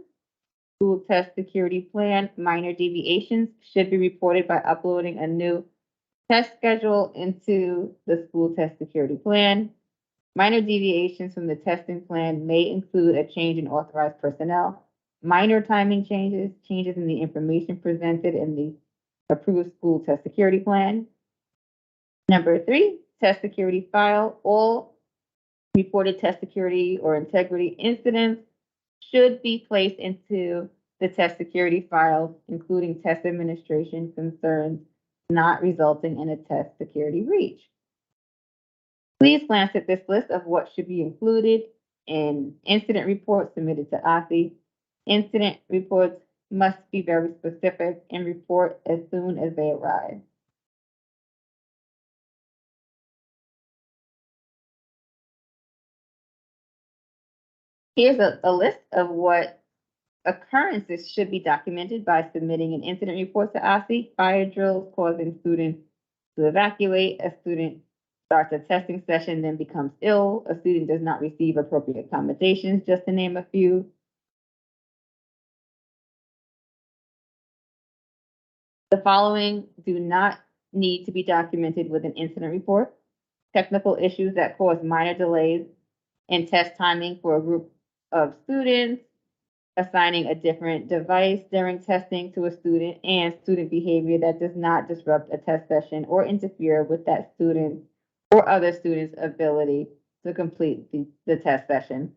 school test security plan. Minor deviations should be reported by uploading a new test schedule into the school test security plan. Minor deviations from the testing plan may include a change in authorized personnel, minor timing changes, changes in the information presented in the approved school test security plan. Number three, test security file. All reported test security or integrity incidents should be placed into the test security file, including test administration concerns not resulting in a test security breach. Please glance at this list of what should be included in incident reports submitted to OSSE. Incident reports must be very specific and report as soon as they arrive. Here's a list of what occurrences should be documented by submitting an incident report to OSSE. Fire drills causing students to evacuate. A student starts a testing session, then becomes ill. A student does not receive appropriate accommodations, just to name a few. The following do not need to be documented with an incident report. Technical issues that cause minor delays in test timing for a group of students, assigning a different device during testing to a student, and student behavior that does not disrupt a test session or interfere with that student or other students' ability to complete the test session.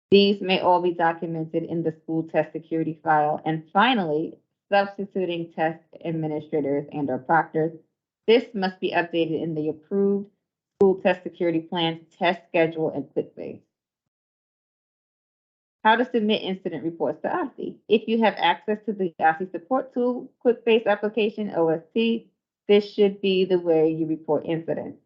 These may all be documented in the school test security file. And finally, substituting test administrators and/or proctors. This must be updated in the approved school test security plan, test schedule, and QuickBase. How to submit incident reports to OSSE. If you have access to the OSSE support tool, quick-based application, OSSE, this should be the way you report incidents.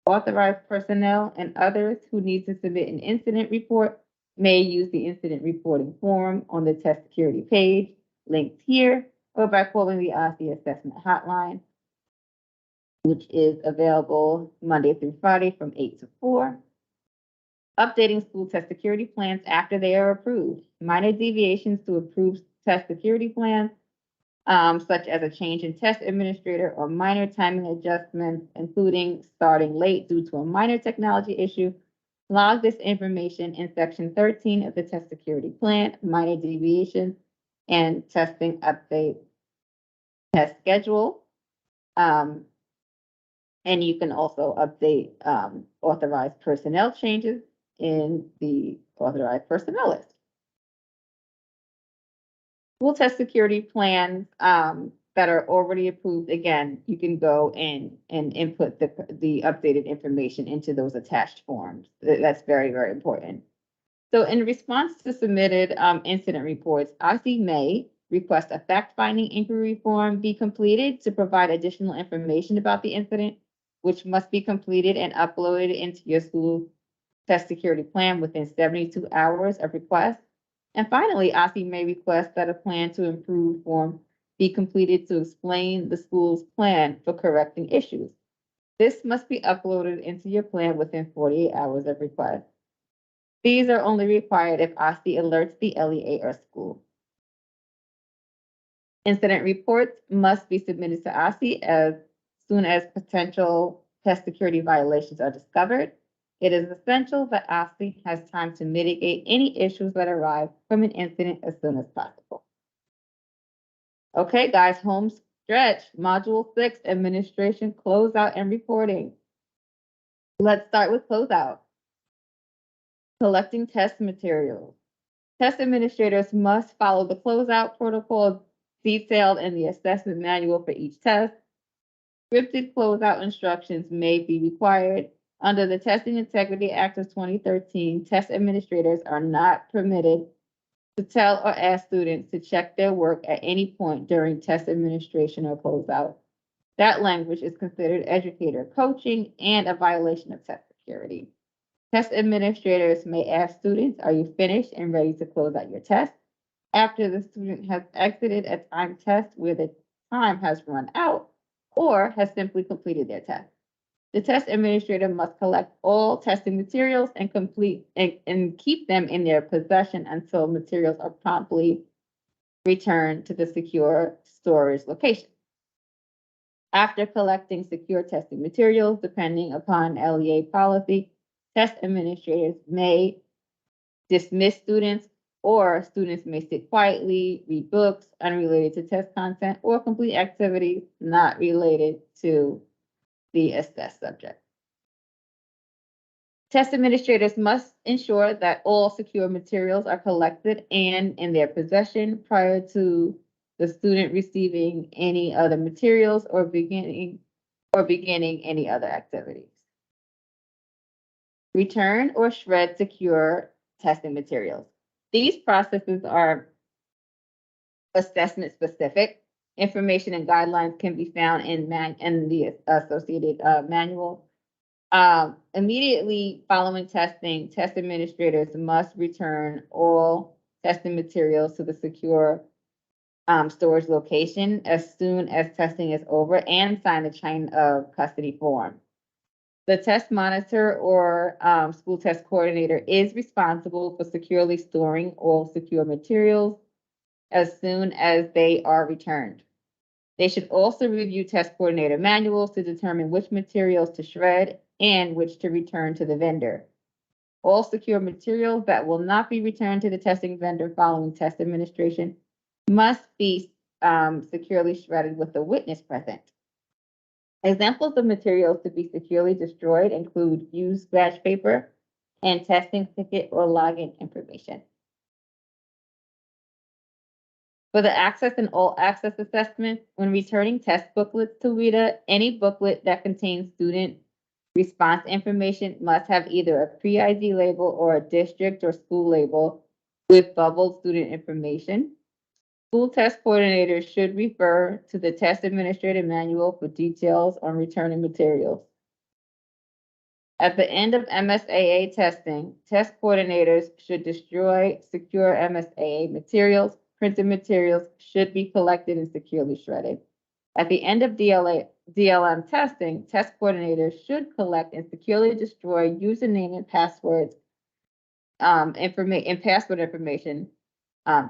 Authorized personnel and others who need to submit an incident report may use the incident reporting form on the test security page, linked here, or by calling the OSSE assessment hotline, which is available Monday through Friday from 8 to 4. Updating school test security plans after they are approved. Minor deviations to approved test security plans, such as a change in test administrator or minor timing adjustments, including starting late due to a minor technology issue. Log this information in section 13 of the test security plan, minor deviations, and testing update test schedule. And you can also update authorized personnel changes in the authorized personnel list. School test security plans that are already approved, again, you can go in and input the updated information into those attached forms. That's very, very important. So in response to submitted incident reports, OSSE may request a fact-finding inquiry form be completed to provide additional information about the incident, which must be completed and uploaded into your school test security plan within 72 hours of request. And finally, OSSE may request that a plan to improve form be completed to explain the school's plan for correcting issues. This must be uploaded into your plan within 48 hours of request. These are only required if OSSE alerts the LEA or school. Incident reports must be submitted to OSSE as soon as potential test security violations are discovered. It is essential that OSSE has time to mitigate any issues that arise from an incident as soon as possible. Okay, guys, home stretch, module 6, administration, closeout, and reporting. Let's start with closeout. Collecting test materials. Test administrators must follow the closeout protocol detailed in the assessment manual for each test. Scripted closeout instructions may be required. Under the Testing Integrity Act of 2013, test administrators are not permitted to tell or ask students to check their work at any point during test administration or closeout. That language is considered educator coaching and a violation of test security. Test administrators may ask students, are you finished and ready to close out your test? After the student has exited a timed test where the time has run out or has simply completed their test. The test administrator must collect all testing materials and keep them in their possession until materials are promptly returned to the secure storage location. After collecting secure testing materials, depending upon LEA policy, test administrators may dismiss students, or students may sit quietly, read books unrelated to test content, or complete activities not related to the assessed subject. Test administrators must ensure that all secure materials are collected and in their possession prior to the student receiving any other materials or beginning any other activities. Return or shred secure testing materials. These processes are assessment specific. Information and guidelines can be found in the associated manual. Immediately following testing, test administrators must return all testing materials to the secure storage location as soon as testing is over and sign the chain of custody form. The test monitor or school test coordinator is responsible for securely storing all secure materials as soon as they are returned. They should also review test coordinator manuals to determine which materials to shred and which to return to the vendor. All secure materials that will not be returned to the testing vendor following test administration must be securely shredded with the witness present. Examples of materials to be securely destroyed include used scratch paper and testing ticket or login information. For the access and all access assessments, when returning test booklets to WIDA, any booklet that contains student response information must have either a pre-ID label or a district or school label with bubbled student information. School test coordinators should refer to the test administrator manual for details on returning materials. At the end of MSAA testing, test coordinators should destroy secure MSAA materials. Printed materials should be collected and securely shredded. At the end of DLM testing, test coordinators should collect and securely destroy username and passwords, password information,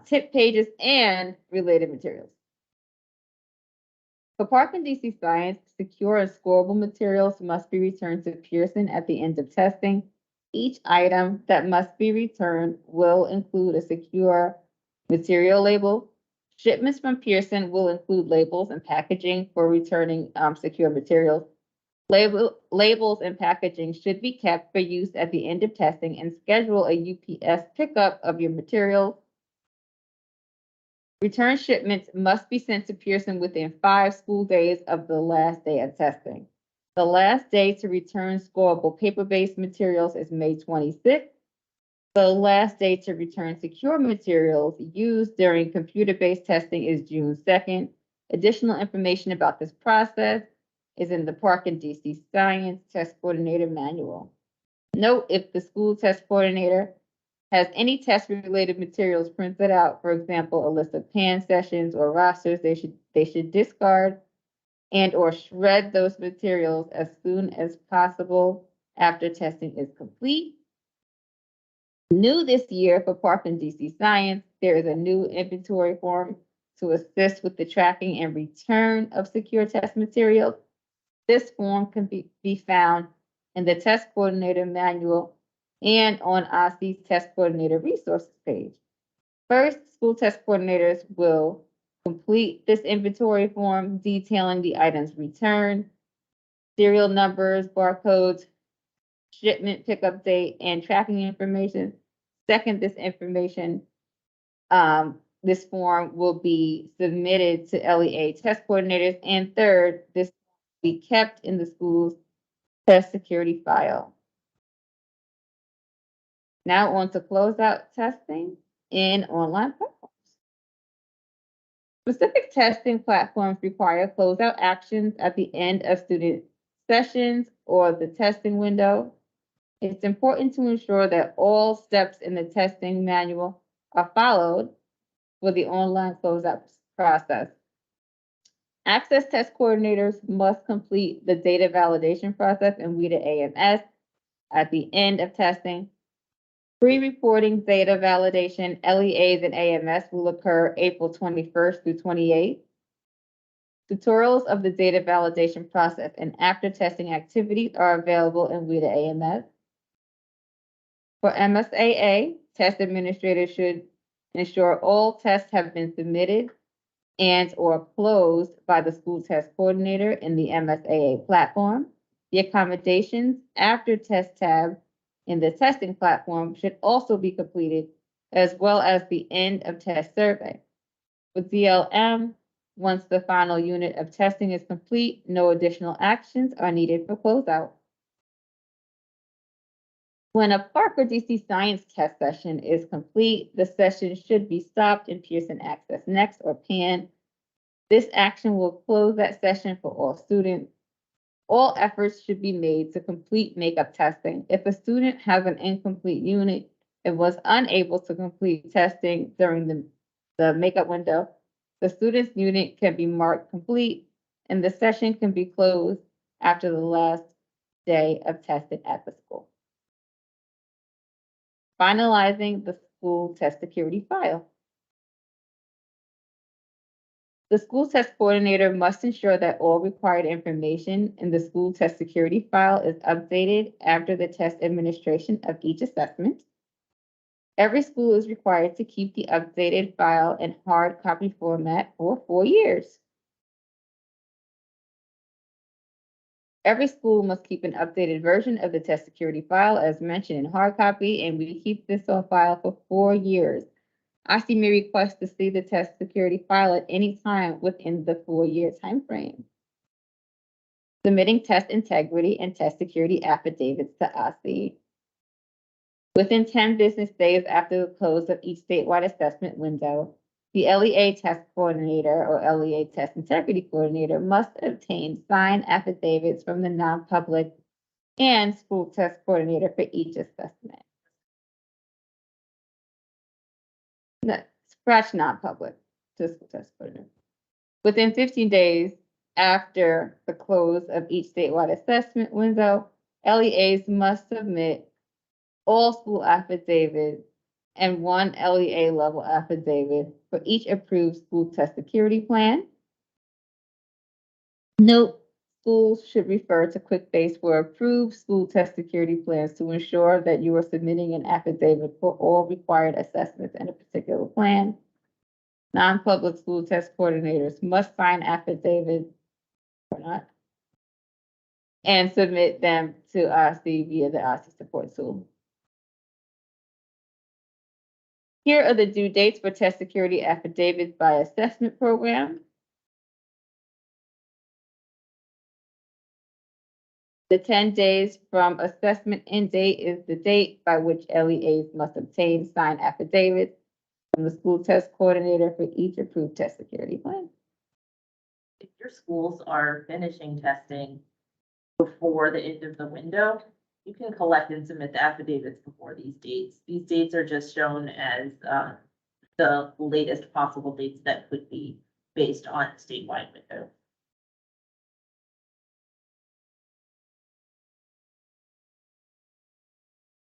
tip pages, and related materials. For Park and DC Science, secure and scorable materials must be returned to Pearson at the end of testing. Each item that must be returned will include a secure material label. Shipments from Pearson will include labels and packaging for returning secure materials. Labels and packaging should be kept for use at the end of testing, and schedule a UPS pickup of your materials. Return shipments must be sent to Pearson within 5 school days of the last day of testing. The last day to return scorable paper-based materials is May 26th. The last day to return secure materials used during computer-based testing is June 2nd. Additional information about this process is in the Park and DC Science Test Coordinator Manual. Note, if the school test coordinator has any test-related materials printed out, for example, a list of PAN sessions or rosters, they should discard and or shred those materials as soon as possible after testing is complete. New this year for Park and DC Science, there is a new inventory form to assist with the tracking and return of secure test materials. This form can be found in the Test Coordinator Manual and on OSSE's Test Coordinator Resources page. First, school test coordinators will complete this inventory form detailing the items returned, serial numbers, barcodes, shipment pickup date, and tracking information. Second, this form will be submitted to LEA test coordinators. And third, this will be kept in the school's test security file. Now on to closeout testing in online platforms. Specific testing platforms require closeout actions at the end of student sessions or the testing window. It's important to ensure that all steps in the testing manual are followed for the online closeout process. Access test coordinators must complete the data validation process in WIDA ACCESS at the end of testing. Pre-reporting data validation, LEAs and AMS will occur April 21st through 28th. Tutorials of the data validation process and after testing activities are available in WIDA AMS. For MSAA, test administrators should ensure all tests have been submitted and or closed by the school test coordinator in the MSAA platform. The accommodations after test tab in the testing platform should also be completed, as well as the end of test survey. With DLM, once the final unit of testing is complete, no additional actions are needed for closeout. When a Park or DC Science test session is complete, the session should be stopped in Pearson Access Next or PAN. This action will close that session for all students. All efforts should be made to complete makeup testing. If a student has an incomplete unit and was unable to complete testing during the makeup window, the student's unit can be marked complete and the session can be closed after the last day of testing at the school. Finalizing the school test security file. The school test coordinator must ensure that all required information in the school test security file is updated after the test administration of each assessment. Every school is required to keep the updated file in hard copy format for 4 years. Every school must keep an updated version of the test security file as mentioned in hard copy, and we keep this on file for 4 years. OSSE may request to see the test security file at any time within the 4-year timeframe. Submitting test integrity and test security affidavits to OSSE. Within 10 business days after the close of each statewide assessment window, the LEA test coordinator or LEA test integrity coordinator must obtain signed affidavits from the non-public and school test coordinator for each assessment. No, scratch non-public, just school test coordinator. Within 15 days after the close of each statewide assessment window, LEAs must submit all school affidavits and one LEA level affidavit for each approved school test security plan. Note, schools should refer to QuickBase for approved school test security plans to ensure that you are submitting an affidavit for all required assessments in a particular plan. Non-public school test coordinators must sign affidavits or not and submit them to OSSE via the OSSE support tool. Here are the due dates for test security affidavits by assessment program. The 10 days from assessment end date is the date by which LEAs must obtain signed affidavits from the school test coordinator for each approved test security plan. If your schools are finishing testing before the end of the window, you can collect and submit the affidavits before these dates. These dates are just shown as the latest possible dates that could be based on statewide window.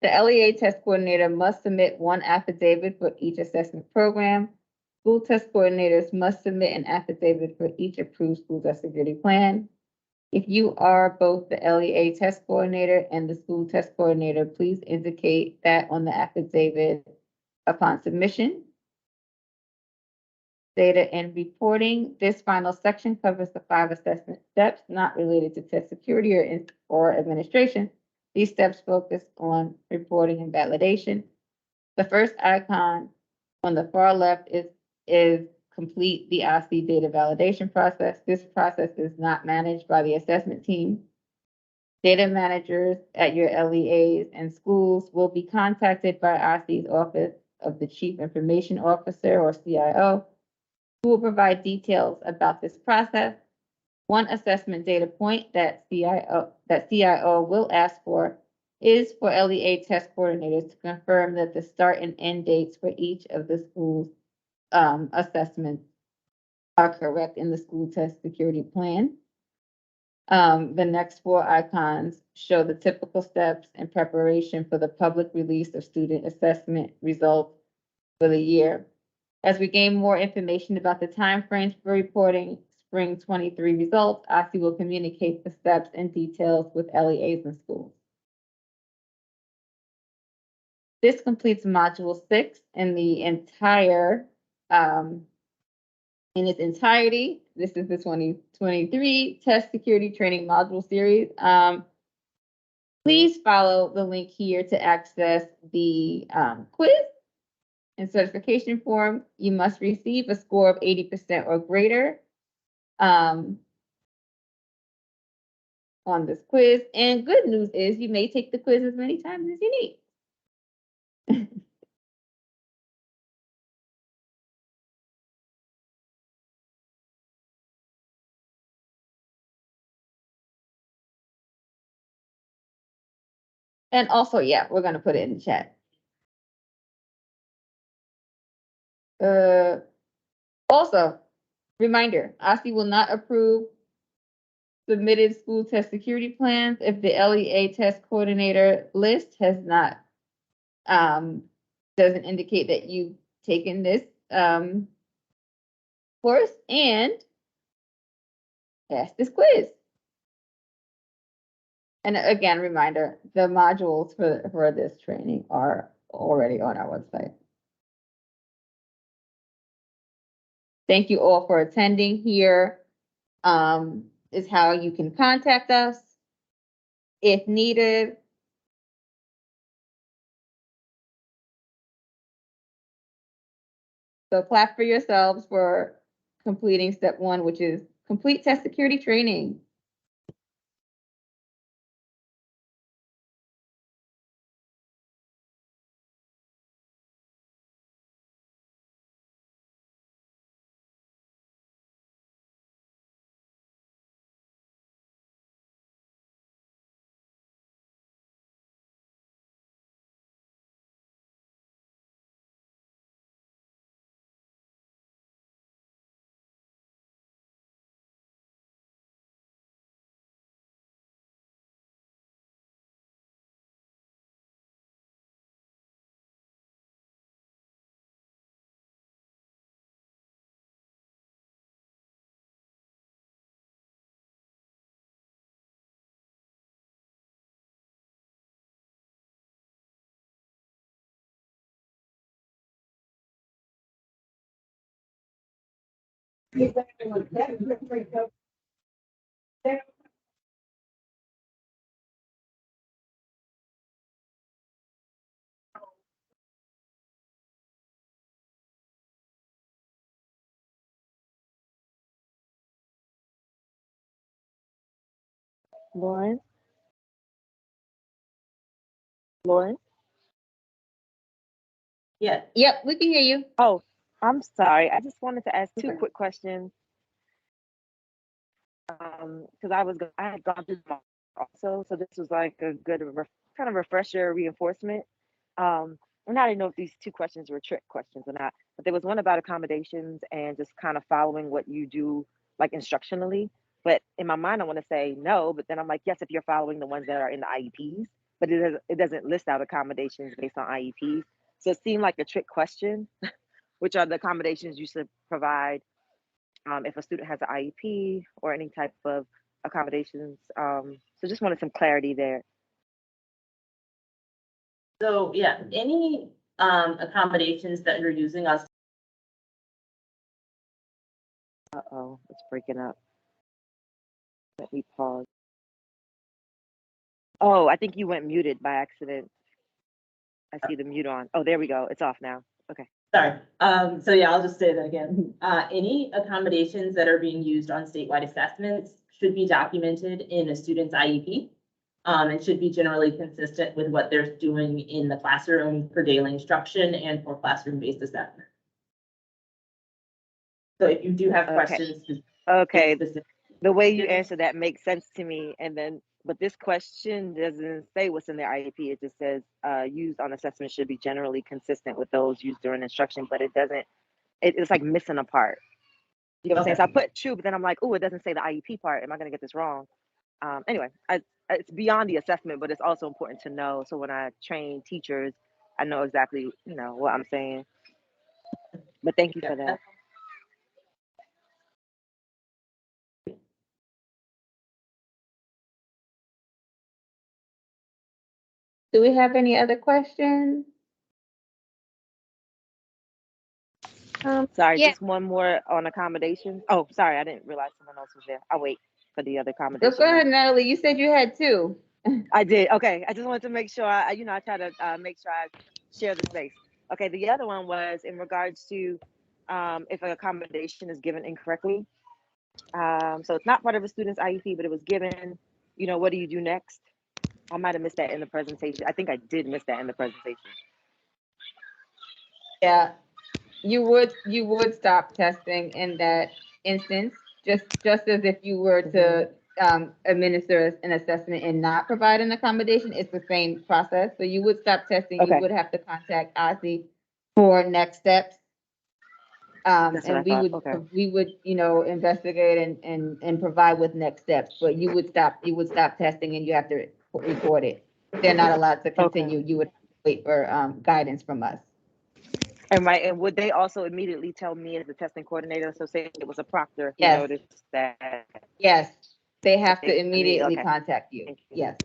The LEA test coordinator must submit one affidavit for each assessment program. School test coordinators must submit an affidavit for each approved school test security plan. If you are both the LEA test coordinator and the school test coordinator, please indicate that on the affidavit upon submission. Data and reporting. This final section covers the 5 assessment steps not related to test security or administration. These steps focus on reporting and validation. The first icon on the far left is complete the OSSE data validation process. This process is not managed by the assessment team. Data managers at your LEAs and schools will be contacted by OSSE's Office of the Chief Information Officer or CIO, who will provide details about this process. One assessment data point that CIO will ask for is for LEA test coordinators to confirm that the start and end dates for each of the school's assessments are correct in the school test security plan. The next 4 icons show the typical steps in preparation for the public release of student assessment results for the year. As we gain more information about the timeframes for reporting spring 23 results, OSSE will communicate the steps and details with LEAs and schools. This completes module 6 in the entire, in its entirety. This is the 2023 test security training module series. Please follow the link here to access the quiz and certification form. You must receive a score of 80% or greater on this quiz. And good news is you may take the quiz as many times as you need. And also, yeah, we're going to put it in the chat. Also, reminder, OSSE will not approve submitted school test security plans if the LEA test coordinator list has not, doesn't indicate that you've taken this course and passed this quiz. And again, reminder, the modules for this training are already on our website. Thank you all for attending. Here is how you can contact us if needed. So clap for yourselves for completing step 1, which is complete test security training. Lauren? Lauren? Yeah. Yep, we can hear you. Oh, I'm sorry. I just wanted to ask two Okay. quick questions. Because I had gone through them also, so this was like a good kind of refresher reinforcement. And I didn't know if these two questions were trick questions or not, but there was one about accommodations and just kind of following what you do like instructionally. But in my mind, I want to say no, but then I'm like, yes, if you're following the ones that are in the IEPs, but it doesn't list out accommodations based on IEPs. So it seemed like a trick question, which are the accommodations you should provide if a student has an IEP or any type of accommodations. So just wanted some clarity there. So yeah, any accommodations that you're using on. Uh-oh, it's breaking up. Let me pause. Oh, I think you went muted by accident. I see the mute on. Oh, there we go. It's off now. Okay. Sorry. So yeah, I'll just say that again. Any accommodations that are being used on statewide assessments should be documented in a student's IEP. And should be generally consistent with what they're doing in the classroom for daily instruction and for classroom-based assessment. So if you do have questions. Okay. The way you answer that makes sense to me. And then, but this question doesn't say what's in their IEP. It just says used on assessment should be generally consistent with those used during instruction, but it doesn't, it's like missing a part. You know what I'm saying? So I put true, but then I'm like, oh, it doesn't say the IEP part. Am I going to get this wrong? Anyway, it's beyond the assessment, but it's also important to know. So when I train teachers, I know exactly, what I'm saying. But thank you for that. Do we have any other questions? Sorry, yeah. just one more on accommodations. Oh, sorry, I didn't realize someone else was there. I'll wait for the other Go accommodation. ahead, Natalie. You said you had two. I did. Okay, I just wanted to make sure I try to make sure I share the space. Okay, the other one was in regards to if an accommodation is given incorrectly. So it's not part of a student's IEP, but it was given. What do you do next? I might have missed that in the presentation. I think I did miss that in the presentation. Yeah, you would stop testing in that instance, just as if you were to administer an assessment and not provide an accommodation. It's the same process. So you would stop testing. Okay. You would have to contact OSSE for next steps. That's what I thought. Okay. we would, investigate and provide with next steps, but you would stop testing and you have to report it. They're not allowed to continue. Okay. You would wait for guidance from us. And would they also immediately tell me as the testing coordinator? So say it was a proctor who Yes. noticed that. Yes, they have to Okay. immediately Okay. contact you. Thank you. Yes.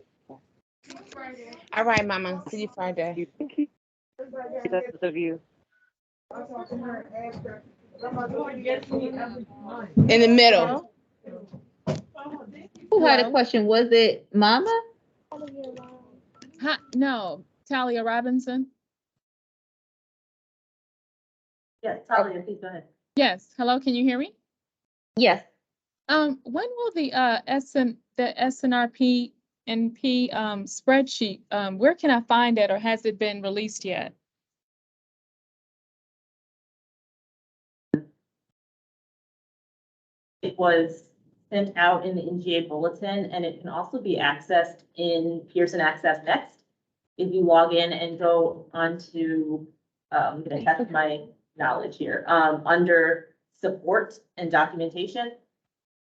All right, Mama. See you Friday. Thank you. Those of you. In the middle. Who had a question? Was it Mama? Hi, no, Talia Robinson. Yeah, Talia, please go ahead. Yes. Hello, can you hear me? Yes. When will the SNRP NP spreadsheet? Where can I find it, or has it been released yet? It was sent out in the NGA bulletin, and it can also be accessed in Pearson Access Next. If you log in and go onto, I'm going to test my knowledge here, under support and documentation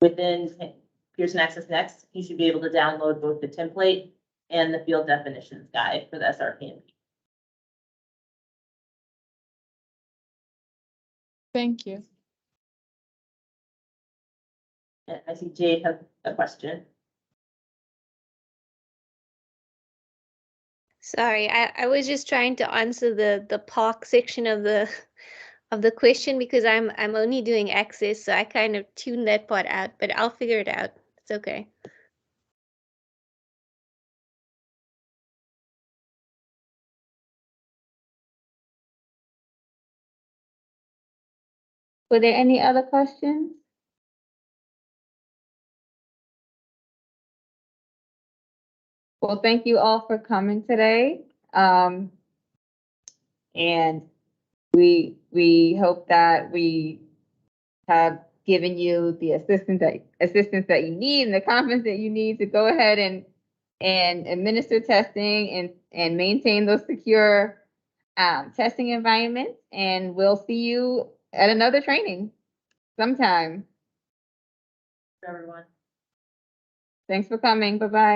within Pearson Access Next, you should be able to download both the template and the field definitions guide for the SRPNP. Thank you. And I see Jade has a question. Sorry, I was just trying to answer the POC section of the of the question because I'm only doing access, so I kind of tuned that part out, but I'll figure it out. It's okay. Were there any other questions? Well, thank you all for coming today. And we hope that we have given you the assistance that you need and the confidence that you need to go ahead and administer testing and maintain those secure testing environments. And we'll see you at another training sometime. Everyone. Thanks for coming. Bye-bye.